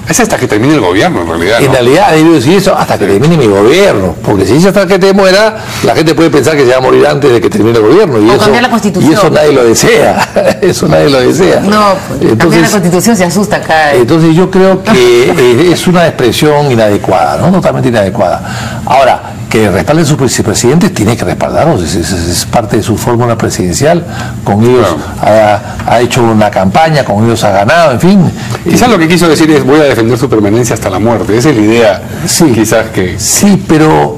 es hasta que termine el gobierno, en realidad, ¿no? En realidad, debo decir eso hasta que termine mi gobierno, porque si dice hasta que te muera, la gente puede pensar que se va a morir antes de que termine el gobierno. Y cambiar la Constitución. Y eso nadie lo desea. Eso nadie lo desea. No, pues, cambiar la Constitución se asusta acá. Entonces yo creo que es una expresión inadecuada, ¿no? Totalmente inadecuada. Ahora, que respalden sus vicepresidentes, tiene que respaldarlos, es parte de su fórmula presidencial, con ellos ha hecho una campaña, con ellos ha ganado, en fin. Quizás lo que quiso decir es voy a defender su permanencia hasta la muerte, esa es la idea, quizás que... Sí, pero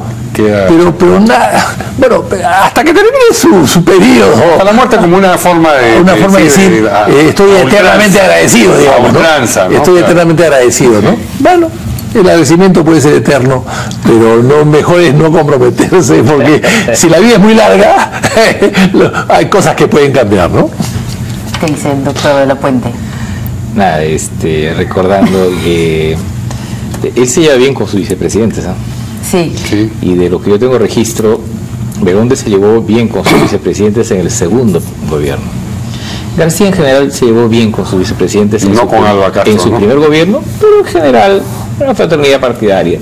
nada, bueno, hasta que termine su periodo. Hasta la muerte como una forma de... Una forma de decir, estoy eternamente agradecido, digamos, ¿no? Estoy eternamente agradecido, ¿no? Bueno. El agradecimiento puede ser eterno, pero no, mejor es no comprometerse, porque si la vida es muy larga, hay cosas que pueden cambiar, ¿no? ¿Qué dice el doctor de la Puente? Nada, recordando que él se lleva bien con sus vicepresidentes, ¿no? Sí. Y de lo que yo tengo registro, Begonde se llevó bien con sus vicepresidentes en el segundo gobierno. García en general se llevó bien con sus vicepresidentes en su primer gobierno, pero en general una fraternidad partidaria.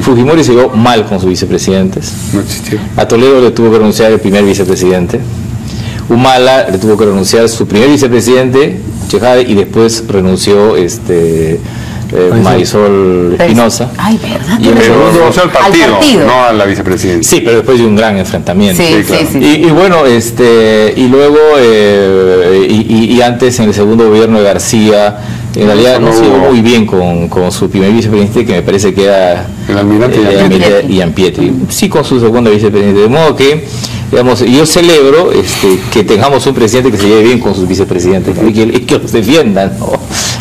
Fujimori se llevó mal con sus vicepresidentes. No existió. A Toledo le tuvo que renunciar el primer vicepresidente. Humala le tuvo que renunciar su primer vicepresidente, Chejade, y después renunció Marisol Espinosa. Ay, ¿verdad? Y renunció al partido, no a la vicepresidencia. Sí, pero después de un gran enfrentamiento. Sí, claro. Y bueno, y luego, y antes en el segundo gobierno de García, en realidad no se llevó muy bien con su primer vicepresidente, que me parece que era el almirante Iampietri. Sí, con su segundo vicepresidente. De modo que, digamos, yo celebro que tengamos un presidente que se lleve bien con sus vicepresidentes, ¿no? y que los defiendan, ¿no?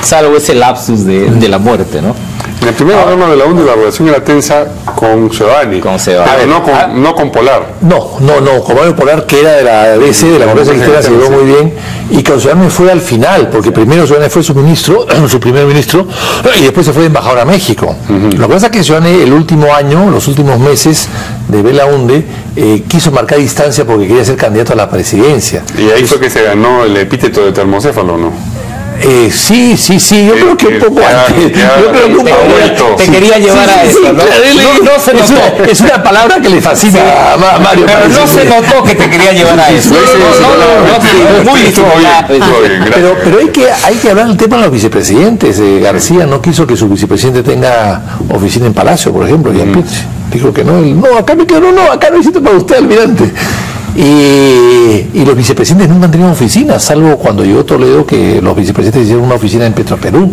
Salvo ese lapsus de la muerte, ¿no? En el primer gobierno de la UNDE la relación era tensa con Giovanni, no con Polar. No, con Mario Polar, que era de la ABC, de la Congreso Cristiana, se llevó muy bien, y con Giovanni fue al final, porque primero Giovanni fue su ministro, su primer ministro, y después se fue de embajador a México. Lo que pasa es que Giovanni el último año, los últimos meses de Belaunde, quiso marcar distancia porque quería ser candidato a la presidencia. Y ahí fue que se ganó el epíteto de termocéfalo, ¿no? Sí, yo creo que un poco antes. Yo creo que un poco antes. Te quería llevar a eso, ¿no? No se notó. Es una palabra que le fascina a Mario. Pero no se notó que te quería llevar a eso. Muy pero hay que hablar del tema de los vicepresidentes. García no quiso que su vicepresidente tenga oficina en Palacio, por ejemplo, y dijo que no, acá me quedo, acá no hay sitio para usted, almirante. Y los vicepresidentes nunca han tenido oficinas, salvo cuando llegó Toledo, que los vicepresidentes hicieron una oficina en Petroperú.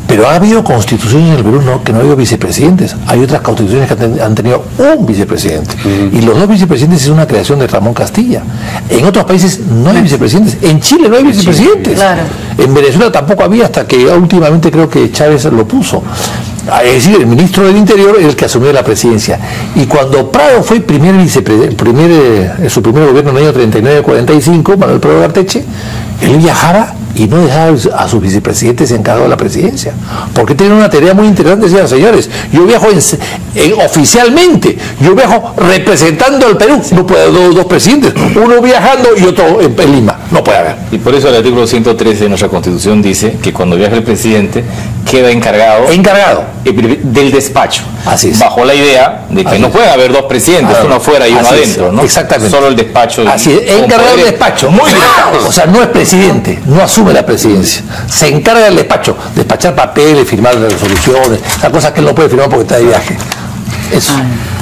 Pero ha habido constituciones en el Perú que no ha habido vicepresidentes. Hay otras constituciones que han tenido un vicepresidente. Y los dos vicepresidentes es una creación de Ramón Castilla. En otros países no hay vicepresidentes. En Chile no hay vicepresidentes. Claro. En Venezuela tampoco había, hasta que últimamente creo que Chávez lo puso. Es decir, el ministro del Interior es el que asumió la presidencia. Y cuando Prado fue su primer gobierno en el año 39-45, Manuel Prado Garteche, él viajaba y no dejaba a sus vicepresidentes encargados de la presidencia, porque tienen una tarea muy interesante. Decían, señores, yo viajo oficialmente, yo viajo representando al Perú, no puede haber dos presidentes, uno viajando y otro en Lima, no puede haber. Y por eso el artículo 113 de nuestra Constitución dice que cuando viaja el presidente queda encargado del despacho. Así es. Bajo la idea de que no puede haber dos presidentes, uno afuera y uno adentro, ¿no? Exactamente. Solo el despacho. Así es, encargado del despacho. Muy bien. O sea, no es presidente, no asume la presidencia. Se encarga del despacho, despachar papeles, firmar resoluciones, las cosas que él no puede firmar porque está de viaje. Eso.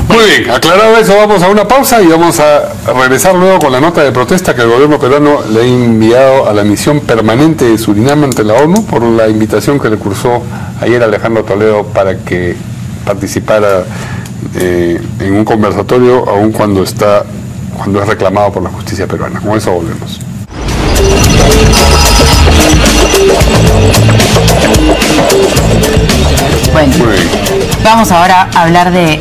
Muy bien, aclarado eso, vamos a una pausa y vamos a regresar luego con la nota de protesta que el gobierno peruano le ha enviado a la misión permanente de Surinam ante la ONU por la invitación que le cursó ayer Alejandro Toledo para que participara en un conversatorio, aun cuando es reclamado por la justicia peruana. Con eso volvemos. Bueno, vamos ahora a hablar de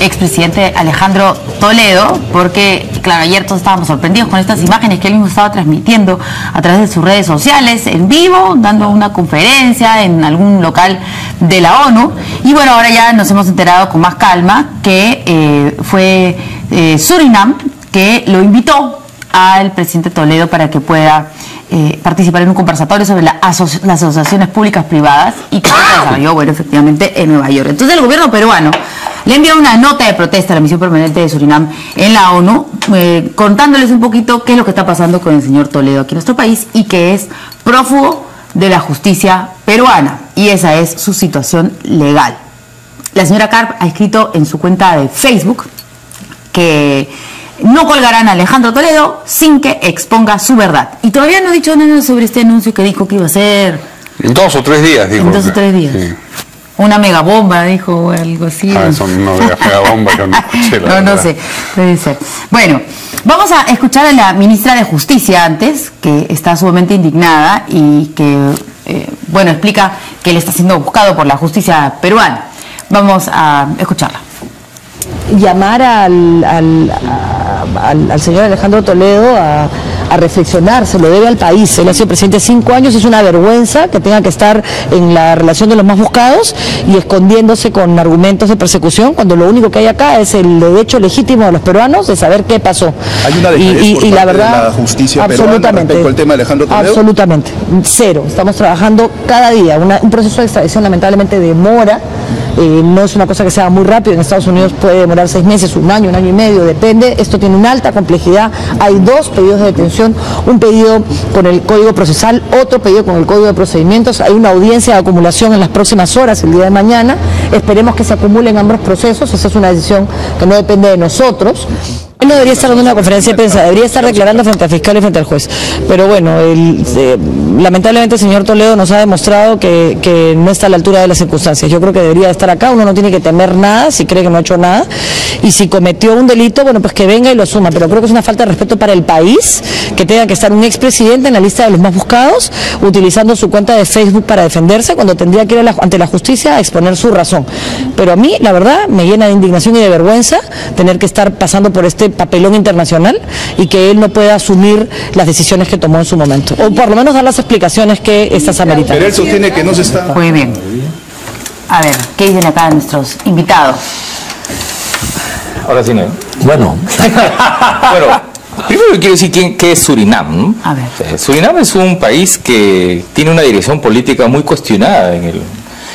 expresidente Alejandro Toledo, porque, claro, ayer todos estábamos sorprendidos con estas imágenes que él mismo estaba transmitiendo a través de sus redes sociales, en vivo, dando una conferencia en algún local de la ONU. Y bueno, ahora ya nos hemos enterado con más calma que fue Surinam que lo invitó al presidente Toledo para que pueda participar en un conversatorio sobre las asociaciones públicas privadas, y que se desarrolló, bueno, efectivamente en Nueva York. Entonces el gobierno peruano le envió una nota de protesta a la misión permanente de Surinam en la ONU, contándoles un poquito qué es lo que está pasando con el señor Toledo aquí en nuestro país, y que es prófugo de la justicia peruana, y esa es su situación legal. La señora Karp ha escrito en su cuenta de Facebook que no colgarán a Alejandro Toledo sin que exponga su verdad. Y todavía no ha dicho nada sobre este anuncio que dijo que iba a hacer. En 2 o 3 días, dijo. En 2 o 3 días. Sí. Una megabomba, dijo, o algo así. Eso no vea megabomba que no escuché, la no verdad. sé, puede ser. Bueno, vamos a escuchar a la ministra de Justicia antes, que está sumamente indignada y que, bueno, explica que él está siendo buscado por la justicia peruana. Vamos a escucharla. Llamar al señor Alejandro Toledo a reflexionar, se lo debe al país. Él ha sido presidente 5 años, es una vergüenza que tenga que estar en la relación de los más buscados y escondiéndose con argumentos de persecución, cuando lo único que hay acá es el derecho legítimo de los peruanos de saber qué pasó. ¿Hay una dejadez por y la parte verdad, de la justicia peruana absolutamente, respecto al tema de Alejandro Toledo? Absolutamente, cero. Estamos trabajando cada día. Un proceso de extradición lamentablemente demora. No es una cosa que sea muy rápido. En Estados Unidos puede demorar 6 meses, 1 año, 1 año y medio, depende. Esto tiene una alta complejidad. Hay 2 pedidos de detención, un pedido con el Código Procesal, otro pedido con el Código de Procedimientos. Hay una audiencia de acumulación en las próximas horas, el día de mañana. Esperemos que se acumulen ambos procesos. Esa es una decisión que no depende de nosotros. Él no debería estar dando una conferencia de prensa, debería estar declarando frente al fiscal y frente al juez. Pero bueno, lamentablemente el señor Toledo nos ha demostrado que no está a la altura de las circunstancias. Yo creo que debería estar acá, uno no tiene que temer nada si cree que no ha hecho nada. Y si cometió un delito, bueno, pues que venga y lo asuma. Pero creo que es una falta de respeto para el país que tenga que estar un expresidente en la lista de los más buscados, utilizando su cuenta de Facebook para defenderse, cuando tendría que ir ante la justicia a exponer su razón. Pero a mí, la verdad, me llena de indignación y de vergüenza tener que estar pasando por este papelón internacional y que él no pueda asumir las decisiones que tomó en su momento, o por lo menos dar las explicaciones que estas ameritan. Pero él sostiene que no se está... Muy bien. A ver, ¿qué dicen acá nuestros invitados? Ahora sí, ¿no? Bueno. Bueno, primero quiero decir qué es Surinam, ¿no? A ver. Surinam es un país que tiene una dirección política muy cuestionada.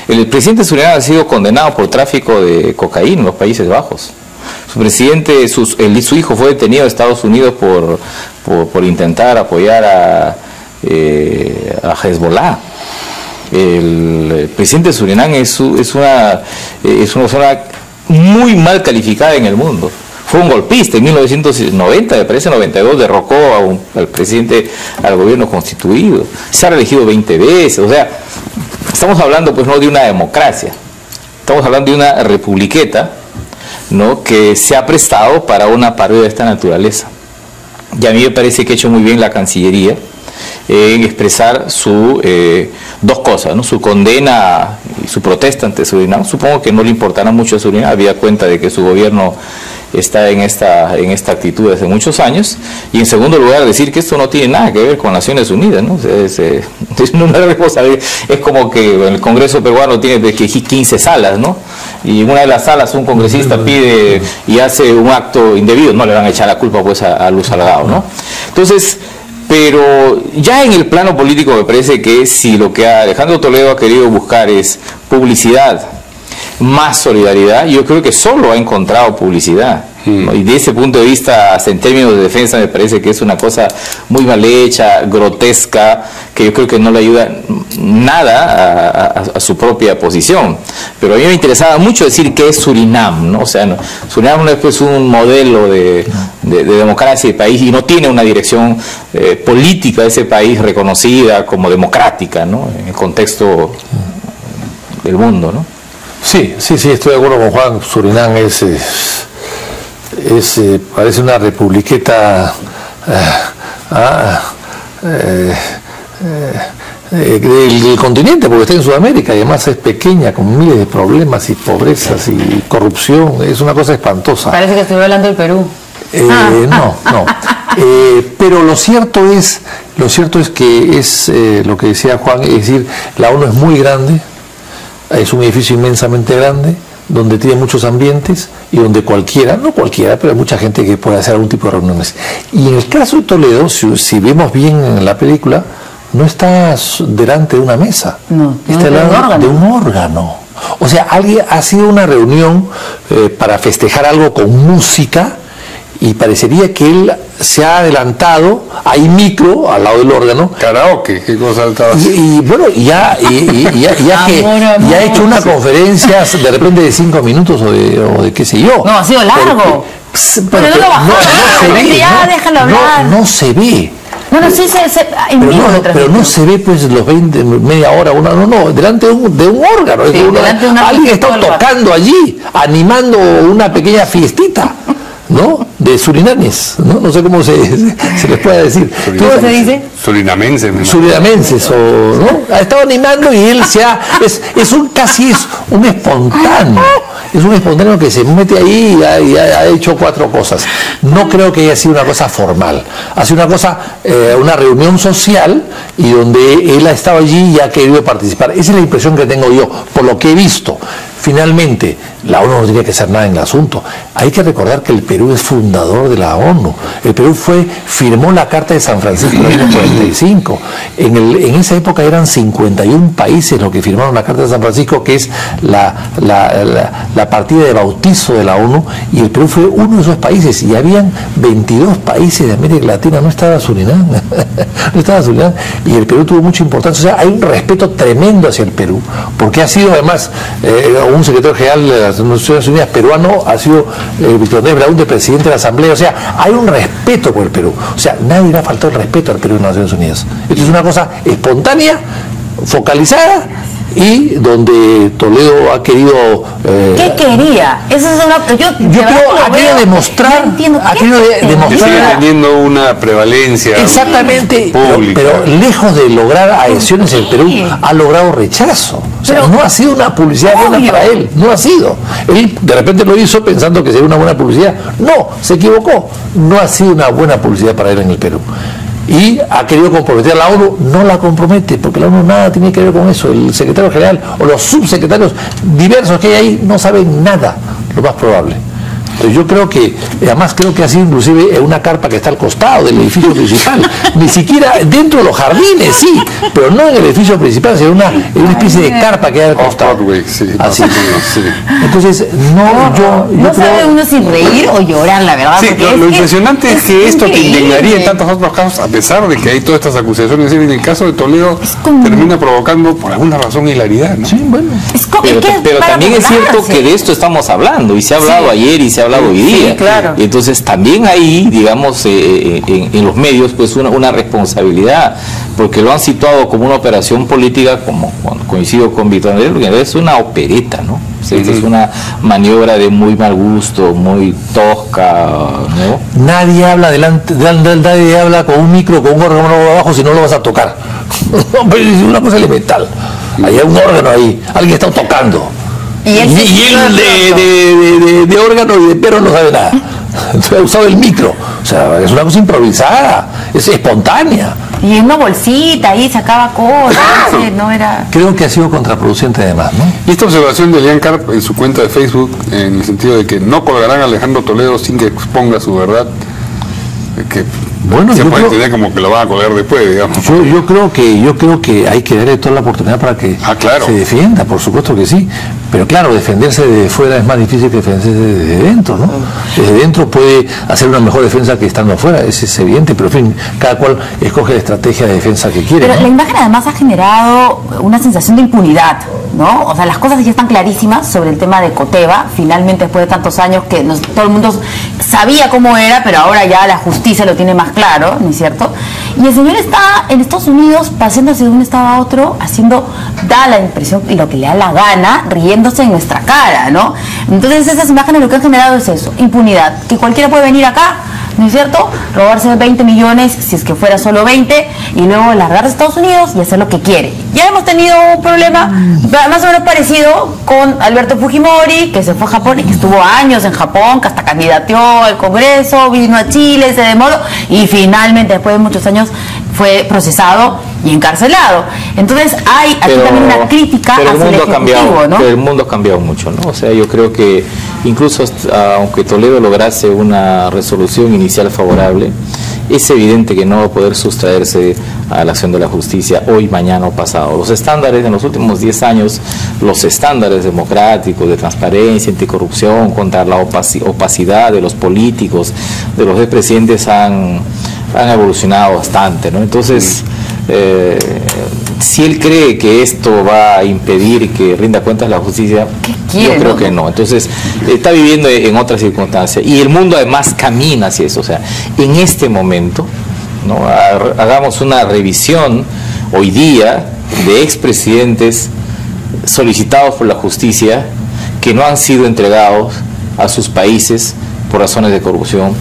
El presidente de Surinam ha sido condenado por tráfico de cocaína en los Países Bajos. Su presidente, su hijo fue detenido en Estados Unidos por intentar apoyar a Hezbollah. El presidente de Surinam es una persona muy mal calificada en el mundo. Fue un golpista en 1990, me parece 92, derrocó al gobierno constituido. Se ha reelegido 20 veces. O sea, estamos hablando pues no de una democracia, estamos hablando de una republiqueta, ¿no?, que se ha prestado para una parodia de esta naturaleza. Y a mí me parece que ha hecho muy bien la Cancillería en expresar dos cosas, ¿no?, su condena y su protesta ante Surinam. Supongo que no le importará mucho a Surinam, había cuenta de que su gobierno está en esta actitud desde muchos años. Y en segundo lugar, decir que esto no tiene nada que ver con Naciones Unidas, ¿no? Es una responsabilidad. Es como que el Congreso peruano tiene 15 salas, ¿no? Y en una de las salas un congresista pide y hace un acto indebido, no le van a echar la culpa pues a Luz Salgado, ¿no? Entonces, pero ya en el plano político me parece que si lo que Alejandro Toledo ha querido buscar es publicidad, más solidaridad, yo creo que solo ha encontrado publicidad, ¿no? Y de ese punto de vista, hasta en términos de defensa, me parece que es una cosa muy mal hecha, grotesca, que yo creo que no le ayuda nada a su propia posición. Pero a mí me interesaba mucho decir qué es Surinam, ¿no? O sea, Surinam no es pues un modelo de democracia de país y no tiene una dirección política de ese país reconocida como democrática, ¿no?, en el contexto del mundo, ¿no? Sí, estoy de acuerdo con Juan. Surinam parece una republiqueta del continente, porque está en Sudamérica y además es pequeña, con miles de problemas y pobrezas y corrupción. Es una cosa espantosa. Parece que estoy hablando del Perú. No. Pero lo cierto es que es lo que decía Juan, es decir, la ONU es muy grande, es un edificio inmensamente grande, donde tiene muchos ambientes y donde no cualquiera, pero hay mucha gente que puede hacer algún tipo de reuniones. Y en el caso de Toledo, si vemos bien en la película, no está delante de una mesa, está delante de un órgano. O sea, ha sido una reunión para festejar algo con música, y parecería que él se ha adelantado, hay micro al lado del órgano. Karaoke, qué cosa estaba y bueno, ya ha hecho una conferencia de repente de 5 minutos o de qué sé yo. No, ha sido largo. Pero no lo bajó, déjalo hablar. No se ve. Bueno, sí, pero no se ve pues los 20, media hora, delante de un órgano. Sí, alguien está tocando allí, animando una pequeña fiestita, ¿no? De surinames, no sé cómo se les puede decir. ¿Cómo se dice? Surinamenses, ¿no? Ha estado animando y él es un espontáneo. Es un espontáneo que se mete ahí y ha hecho 4 cosas. No creo que haya sido una cosa formal. Ha sido una cosa, una reunión social y donde él ha estado allí y ha querido participar. Esa es la impresión que tengo yo, por lo que he visto. Finalmente, la ONU no tiene que hacer nada en el asunto. Hay que recordar que el Perú es fundador de la ONU. El Perú firmó la Carta de San Francisco en el año 45. En esa época eran 51 países los que firmaron la Carta de San Francisco, que es la partida de bautizo de la ONU, y el Perú fue uno de esos países, y habían 22 países de América Latina, no estaba Surinam, y el Perú tuvo mucha importancia. O sea, hay un respeto tremendo hacia el Perú, porque ha sido además un secretario general de las Naciones Unidas peruano, ha sido Víctor Andrés Braún, de presidente de la Asamblea. O sea, hay un respeto por el Perú. O sea, nadie le ha faltado el respeto al Perú en las Naciones Unidas. Esto es una cosa espontánea, focalizada, y donde Toledo ha querido... ¿Qué quería? Esa es una... Yo creo ha querido demostrar... Que sigue teniendo una prevalencia... Exactamente, pero lejos de lograr adhesiones en el Perú, ha logrado rechazo. O sea, no ha sido una publicidad buena para él, no ha sido. Él de repente lo hizo pensando que sería una buena publicidad. No, se equivocó. No ha sido una buena publicidad para él en el Perú. Y ha querido comprometer a la ONU, no la compromete, porque la ONU nada tiene que ver con eso. El secretario general o los subsecretarios diversos que hay ahí no saben nada, lo más probable. Entonces yo creo que, además creo que ha sido inclusive una carpa que está al costado del edificio principal, ni siquiera dentro de los jardines, sí, pero no en el edificio principal, sino una especie de carpa que hay al costado. Así. Entonces, no sabe uno si reír o llorar, la verdad. Sí, lo impresionante es que esto que indignaría en tantos otros casos, a pesar de que hay todas estas acusaciones, en el caso de Toledo termina provocando por alguna razón hilaridad, ¿no? Sí, bueno. Pero también es cierto que de esto estamos hablando, y se ha hablado ayer y se ha hablado hoy día. Sí, claro. Y entonces también hay, digamos, en los medios, pues una responsabilidad, porque lo han situado como una operación política, como cuando coincido con Víctor Andrés, porque es una opereta, ¿no? O sea, es una maniobra de muy mal gusto, muy tosca, ¿no? Nadie habla nadie habla con un micro, con un órgano abajo si no lo vas a tocar. Es una cosa elemental. Hay un órgano ahí, alguien está tocando. Y él de órgano y de perro no sabe nada. Entonces ha usado el micro. O sea, es una cosa improvisada, es espontánea. Y en una bolsita ahí sacaba cosas, no era... Creo que ha sido contraproducente además, ¿no? Y esta observación de Elian Karp en su cuenta de Facebook, en el sentido de que no colgarán a Alejandro Toledo sin que exponga su verdad, que bueno, se puede entender como que lo van a colgar después, digamos. Yo creo que hay que darle toda la oportunidad para que se defienda, por supuesto que sí. Pero claro, defenderse de fuera es más difícil que defenderse desde dentro, ¿no? Desde dentro puede hacer una mejor defensa que estando afuera, es evidente, pero en fin, cada cual escoge la estrategia de defensa que quiere. Pero ¿no? La imagen además ha generado una sensación de impunidad, ¿no? O sea, las cosas ya están clarísimas sobre el tema de Coteva, finalmente después de tantos años que todo el mundo sabía cómo era, pero ahora ya la justicia lo tiene más claro, ¿no es cierto? Y el señor está en Estados Unidos paseándose de un estado a otro, da la impresión y lo que le da la gana, riéndose en nuestra cara, ¿no? Entonces esas imágenes lo que han generado es eso, impunidad, que cualquiera puede venir acá, ¿no es cierto? Robarse 20 millones, si es que fuera solo 20, y luego largar de Estados Unidos y hacer lo que quiere. Ya hemos tenido un problema más o menos parecido con Alberto Fujimori, que se fue a Japón y que estuvo años en Japón, que hasta candidateó al Congreso, vino a Chile, se demoró, y finalmente, después de muchos años, fue procesado y encarcelado. Entonces hay aquí también una crítica hacia el Ejecutivo, ¿no? Pero el mundo ha cambiado mucho, ¿no? O sea, yo creo que incluso aunque Toledo lograse una resolución inicial favorable, es evidente que no va a poder sustraerse a la acción de la justicia hoy, mañana o pasado. Los estándares en los últimos 10 años, los estándares democráticos de transparencia, anticorrupción, contra la opacidad de los políticos, de los expresidentes han evolucionado bastante, ¿no? Entonces, si él cree que esto va a impedir que rinda cuentas la justicia, yo creo que no. Entonces, está viviendo en otras circunstancias y el mundo además camina hacia eso. O sea, en este momento, ¿no? Hagamos una revisión hoy día de expresidentes solicitados por la justicia que no han sido entregados a sus países por razones de corrupción,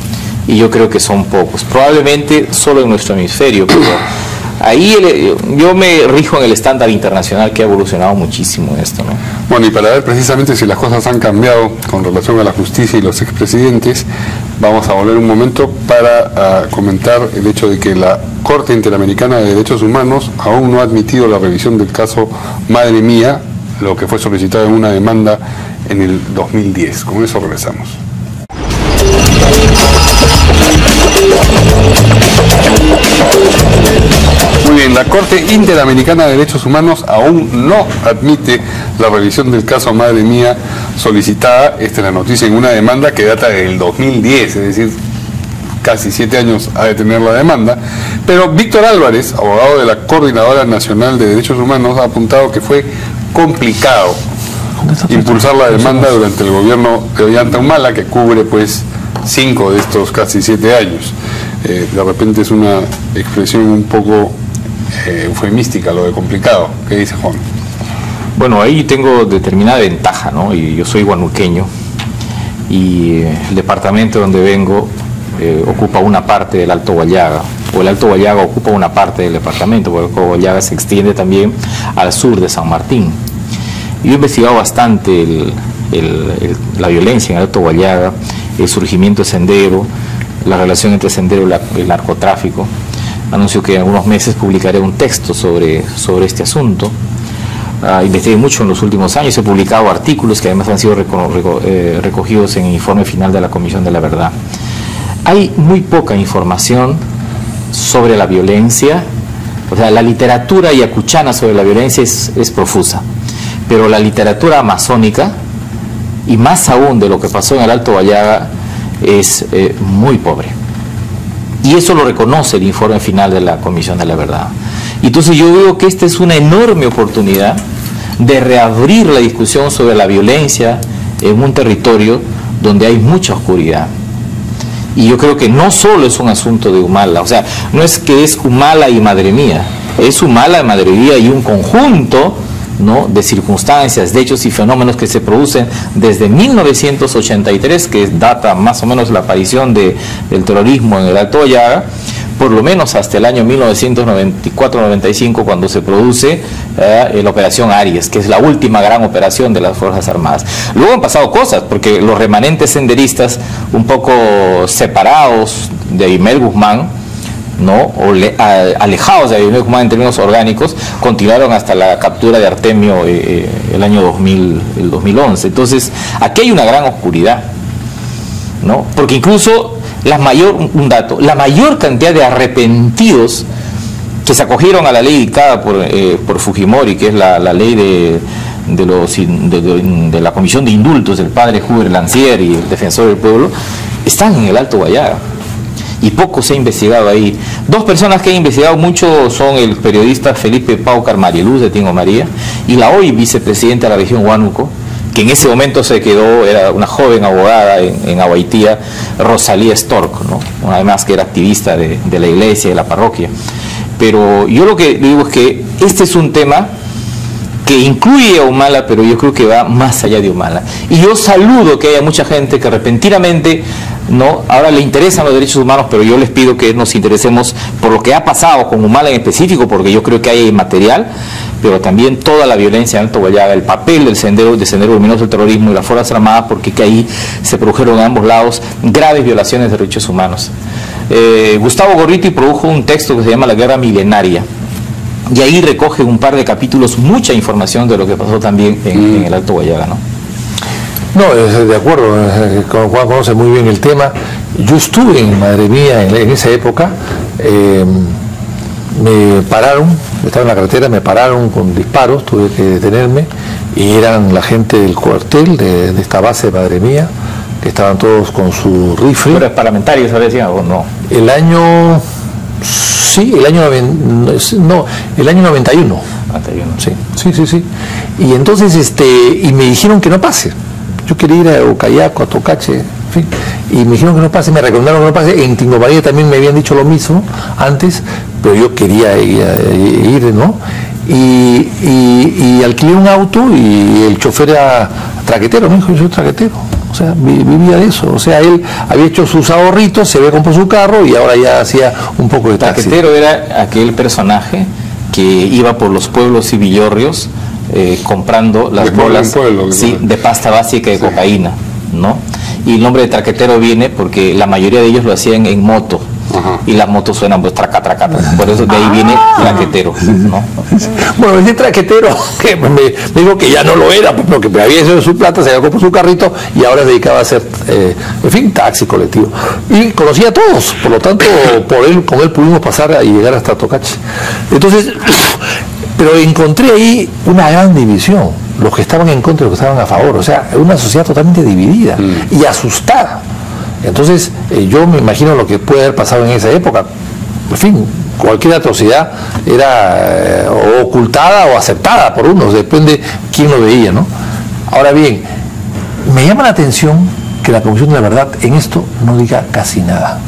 y yo creo que son pocos, probablemente solo en nuestro hemisferio, pero ahí yo me rijo en el estándar internacional que ha evolucionado muchísimo en esto, ¿no? Bueno, y para ver precisamente si las cosas han cambiado con relación a la justicia y los expresidentes, vamos a volver un momento para comentar el hecho de que la Corte Interamericana de Derechos Humanos aún no ha admitido la revisión del caso Madre Mía, lo que fue solicitado en una demanda en el 2010. Con eso regresamos. Muy bien, la Corte Interamericana de Derechos Humanos aún no admite la revisión del caso Madre Mía solicitada, esta es la noticia, en una demanda que data del 2010, es decir, casi 7 años ha de tener la demanda, pero Víctor Álvarez, abogado de la Coordinadora Nacional de Derechos Humanos, ha apuntado que fue complicado impulsar la demanda durante el gobierno de Ollanta Humala, que cubre pues 5 de estos casi 7 años. De repente es una expresión un poco eufemística lo de complicado. ¿Qué dice Juan? Bueno, ahí tengo determinada ventaja, ¿no? Y yo soy guanuqueño y el departamento donde vengo ocupa una parte del Alto Guallaga, o el Alto Guallaga ocupa una parte del departamento, porque el Alto Guallaga se extiende también al sur de San Martín. Yo he investigado bastante la violencia en el Alto Guallaga, el surgimiento de Sendero, la relación entre Sendero y el narcotráfico. Anuncio que en algunos meses publicaré un texto sobre este asunto. Investigué mucho en los últimos años, he publicado artículos que además han sido recogidos en el informe final de la Comisión de la Verdad. Hay muy poca información sobre la violencia, o sea, la literatura yacuchana sobre la violencia es profusa, pero la literatura amazónica, y más aún de lo que pasó en el Alto Guallaga, es muy pobre. Y eso lo reconoce el informe final de la Comisión de la Verdad. Entonces yo digo que esta es una enorme oportunidad de reabrir la discusión sobre la violencia en un territorio donde hay mucha oscuridad. Y yo creo que no solo es un asunto de Humala, o sea, no es que es Humala y Madre Mía, es Humala y Madre Mía y un conjunto, ¿no?, de circunstancias, de hechos y fenómenos que se producen desde 1983, que data más o menos la aparición del terrorismo en el Alto Guallaga, por lo menos hasta el año 1994-95, cuando se produce la operación Aries, que es la última gran operación de las Fuerzas Armadas. Luego han pasado cosas, porque los remanentes senderistas, un poco separados de Aimel Guzmán, ¿no?, o alejados de Aimel Guzmán en términos orgánicos, continuaron hasta la captura de Artemio el año 2011. Entonces, aquí hay una gran oscuridad, ¿no?, porque incluso la mayor cantidad de arrepentidos que se acogieron a la ley dictada por Fujimori, que es la ley de la Comisión de Indultos del padre Huber Lancier y el defensor del pueblo, están en el Alto Guallaga. Y poco se ha investigado ahí. Dos personas que han investigado mucho son el periodista Felipe Paucar Marieluz de Tingo María y la hoy vicepresidenta de la región Huánuco, que en ese momento era una joven abogada en Aguaitía, Rosalía Stork, ¿no?, además que era activista de la iglesia, de la parroquia. Pero yo lo que digo es que este es un tema que incluye a Humala, pero yo creo que va más allá de Humala. Y yo saludo que haya mucha gente que repentinamente, ¿no?, ahora le interesan los derechos humanos, pero yo les pido que nos interesemos por lo que ha pasado con Humala en específico, porque yo creo que hay material, pero también toda la violencia en Alto Guayaga, el papel del Sendero Luminoso del terrorismo y las Fuerzas Armadas, porque que ahí se produjeron a ambos lados graves violaciones de derechos humanos. Gustavo Gorriti produjo un texto que se llama La Guerra Milenaria, y ahí recoge un par de capítulos, mucha información de lo que pasó también en el Alto Guayaga, ¿no? No, de acuerdo, Juan conoce muy bien el tema. Yo estuve en Madre Mía en esa época, me pararon, estaba en la carretera, me pararon con disparos, tuve que detenerme, y eran la gente del cuartel de esta base de Madre Mía, que estaban todos con su rifle. ¿Pero es parlamentario, sabes, o no? El año 91. Sí. Y entonces y me dijeron que no pase. Yo quería ir a Ucayaco, a Tocache, en fin, y me dijeron que no pase, me recomendaron que no pase. En Tingomaría también me habían dicho lo mismo antes, pero yo quería ir, ¿no? Y alquilé un auto, y el chofer era traquetero, me dijo: yo soy traquetero. O sea, vivía de eso. O sea, él había hecho sus ahorritos, se había comprado su carro y ahora ya hacía un poco de taxi. Traquetero era aquel personaje que iba por los pueblos y villorrios comprando las bolas de pasta básica de cocaína, ¿no? Y el nombre de traquetero viene porque la mayoría de ellos lo hacían en moto. Y las motos suenan pues traca, por eso de ahí viene traquetero, ¿no? Bueno, ese traquetero que me dijo que ya no lo era, porque me había hecho su plata, se había comprado su carrito y ahora se dedicaba a hacer, en fin, taxi colectivo. Y conocía a todos, por lo tanto, con él pudimos pasar y llegar hasta Tocache. Entonces, pero encontré ahí una gran división, los que estaban en contra y los que estaban a favor, o sea, una sociedad totalmente dividida y asustada. Entonces, yo me imagino lo que puede haber pasado en esa época. En fin, cualquier atrocidad era ocultada o aceptada por unos, depende quién lo veía, ¿no? Ahora bien, me llama la atención que la Comisión de la Verdad en esto no diga casi nada.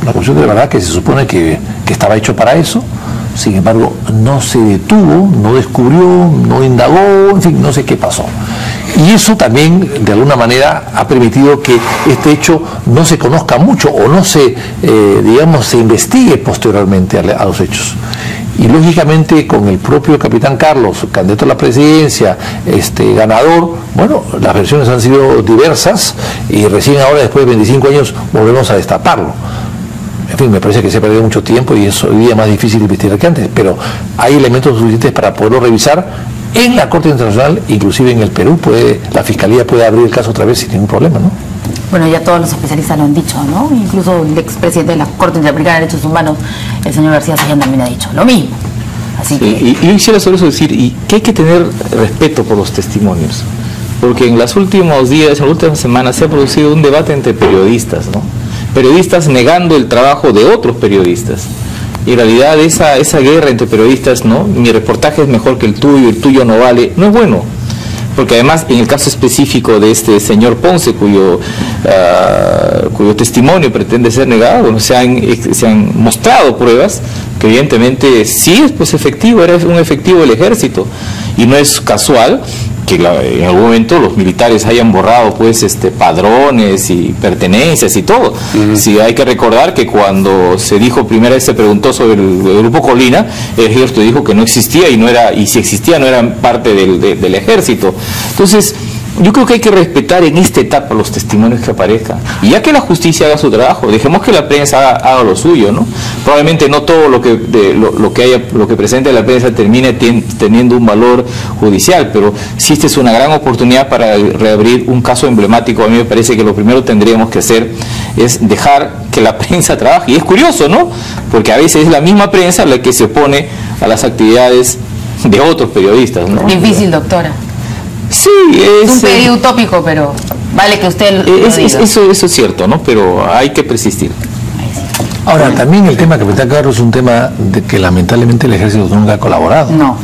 La Comisión de la Verdad, que se supone que estaba hecho para eso, sin embargo, no se detuvo, no descubrió, no indagó, en fin, no sé qué pasó. Y eso también, de alguna manera, ha permitido que este hecho no se conozca mucho o no se, se investigue posteriormente a los hechos. Y lógicamente, con el propio capitán Carlos, candidato a la presidencia, ganador, bueno, las versiones han sido diversas y recién ahora, después de 25 años, volvemos a destaparlo. En fin, me parece que se ha perdido mucho tiempo y es hoy día más difícil investigar que antes, pero hay elementos suficientes para poderlo revisar en la Corte Internacional, inclusive en el Perú, la Fiscalía puede abrir el caso otra vez sin ningún problema, ¿no? Bueno, ya todos los especialistas lo han dicho, ¿no? Incluso el expresidente de la Corte Interamericana de Derechos Humanos, el señor García Sayán, también ha dicho lo mismo. Así que... Y yo quisiera sobre eso decir, y que hay que tener respeto por los testimonios, porque en los últimos días, en las últimas semanas, se ha producido un debate entre periodistas, ¿no? Periodistas negando el trabajo de otros periodistas. Y en realidad esa guerra entre periodistas, ¿no? Mi reportaje es mejor que el tuyo no vale, no es bueno. Porque además, en el caso específico de este señor Ponce, cuyo testimonio pretende ser negado, bueno, se han mostrado pruebas que evidentemente sí es pues efectivo, era un efectivo del ejército. Y no es casual que en algún momento los militares hayan borrado pues padrones y pertenencias y todo. Sí, hay que recordar que cuando se dijo primera vez, se preguntó sobre el grupo Colina, el ejército dijo que no existía y si existía no eran parte del ejército. Entonces, yo creo que hay que respetar en esta etapa los testimonios que aparezcan. Y ya que la justicia haga su trabajo, dejemos que la prensa haga lo suyo, ¿no? Probablemente no todo lo que presente la prensa termine teniendo un valor judicial, pero sí esta es una gran oportunidad para reabrir un caso emblemático. A mí me parece que lo primero que tendríamos que hacer es dejar que la prensa trabaje. Y es curioso, ¿no? Porque a veces es la misma prensa la que se opone a las actividades de otros periodistas, ¿no? Difícil, doctora. Sí, es un pedido utópico, pero vale que usted lo diga. Eso es cierto, ¿no? Pero hay que persistir. Ahora, también el tema que me está claro es un tema de que lamentablemente el ejército nunca ha colaborado. No.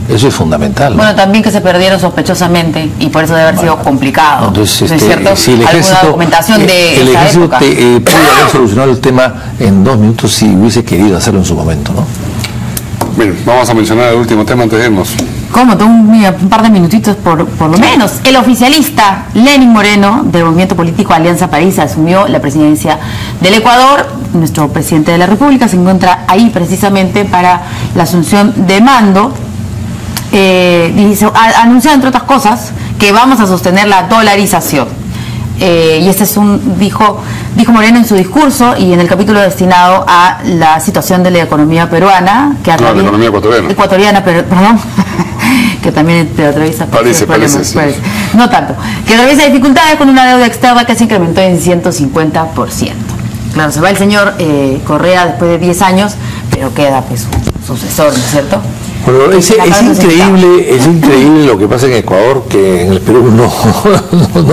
Eso es fundamental, ¿no? Bueno, también que se perdieron sospechosamente y por eso debe haber sido complicado. Entonces, ¿no es cierto? Si el ejército, ¿alguna documentación de el esa ejército época? pudo haber solucionado el tema en 2 minutos si hubiese querido hacerlo en su momento, ¿no? Bueno, vamos a mencionar el último tema antes de irnos. ¿Cómo? Un par de minutitos por lo menos. El oficialista Lenín Moreno, del movimiento político Alianza País, asumió la presidencia del Ecuador. Nuestro presidente de la República se encuentra ahí precisamente para la asunción de mando. Anunció, entre otras cosas, que vamos a sostener la dolarización. Y este es dijo Moreno en su discurso y en el capítulo destinado a la situación de la economía peruana, que la economía ecuatoriana, perdón, que también te atraviesa parece, no tanto, que atraviesa dificultades con una deuda externa que se incrementó en 150%. Claro, se va el señor Correa después de 10 años, pero queda pues su sucesor, ¿no es cierto? Bueno, es increíble lo que pasa en Ecuador, que en el Perú no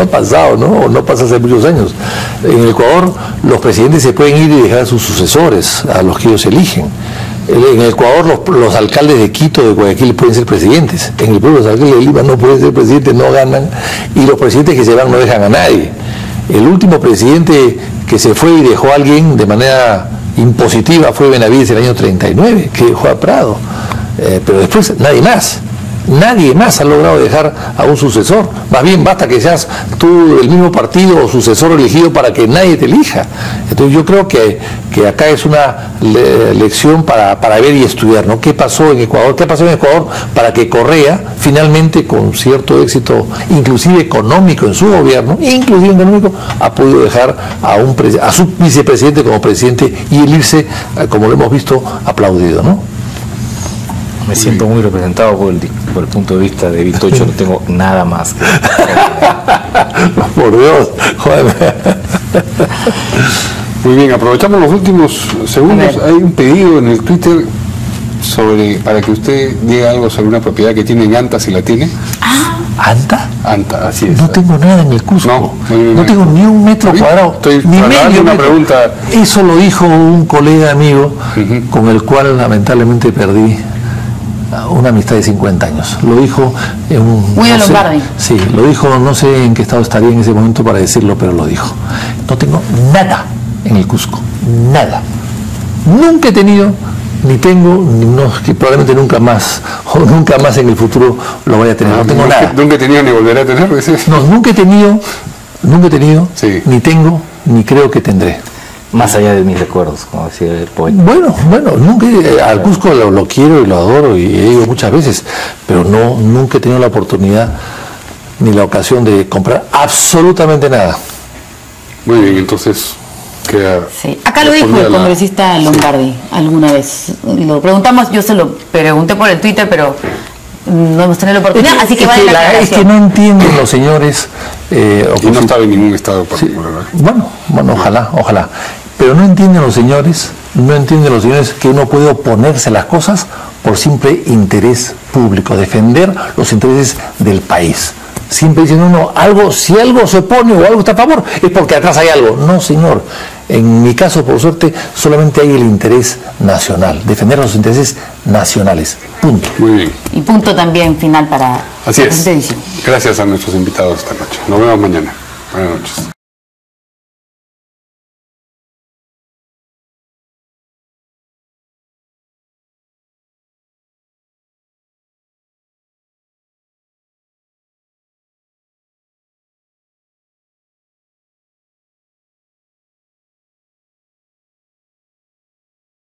ha pasado, ¿no? No pasa hace muchos años. En el Ecuador los presidentes se pueden ir y dejar a sus sucesores, a los que ellos eligen. En el Ecuador los alcaldes de Quito, de Guayaquil pueden ser presidentes. En el Perú los alcaldes de Lima no pueden ser presidentes, no ganan. Y los presidentes que se van no dejan a nadie. El último presidente que se fue y dejó a alguien de manera impositiva fue Benavides en el año 39, que dejó a Prado. Pero después nadie más ha logrado dejar a un sucesor. Más bien basta que seas tú del mismo partido o sucesor elegido para que nadie te elija. Entonces yo creo que acá es una lección para ver y estudiar, ¿no? ¿Qué pasó en Ecuador? ¿Qué pasó en Ecuador para que Correa finalmente, con cierto éxito, inclusive económico en su gobierno, ha podido dejar a su vicepresidente como presidente y el irse, como lo hemos visto, aplaudido, ¿no? Me siento muy representado por el punto de vista de Vitocho, no tengo nada más que... Por Dios, joder. Muy bien, aprovechamos los últimos segundos. Hay un pedido en el Twitter para que usted diga algo sobre una propiedad que tiene en Anta, si la tiene. ¿Anta? Anta, así es. No tengo nada en el Cusco. No tengo ni un metro cuadrado. Estoy ni medio una metro. Pregunta. Eso lo dijo un colega amigo con el cual lamentablemente perdí una amistad de 50 años. Lo dijo en un... William Lombardi. Sí, lo dijo, no sé en qué estado estaría en ese momento para decirlo, pero lo dijo. No tengo nada en el Cusco, nada. Nunca he tenido, ni tengo, que probablemente nunca más, o nunca más en el futuro lo vaya a tener. No tengo nada. Nunca he tenido ni volveré a tener. No, nunca he tenido, sí. Ni tengo, ni creo que tendré. Más allá de mis recuerdos, como decía el poeta. Bueno, nunca al Cusco lo quiero y lo adoro y he ido muchas veces, pero nunca he tenido la oportunidad ni la ocasión de comprar absolutamente nada. Muy bien, entonces queda... Sí. Acá lo dijo el congresista Lombardi alguna vez. Lo preguntamos, yo se lo pregunté por el Twitter, pero no hemos tenido la oportunidad, así que vale la aclaración. Es que no entienden los señores... y no estaba en ningún estado particular. Sí, bueno, ojalá. Pero no entienden los señores que uno puede oponerse a las cosas por simple interés público, defender los intereses del país. Siempre dicen si algo se opone o algo está a favor, es porque atrás hay algo. No, señor. En mi caso, por suerte, solamente hay el interés nacional, defender los intereses nacionales. Punto. Muy bien. Y punto también final para Así es. Gracias a nuestros invitados esta noche. Nos vemos mañana. Buenas noches.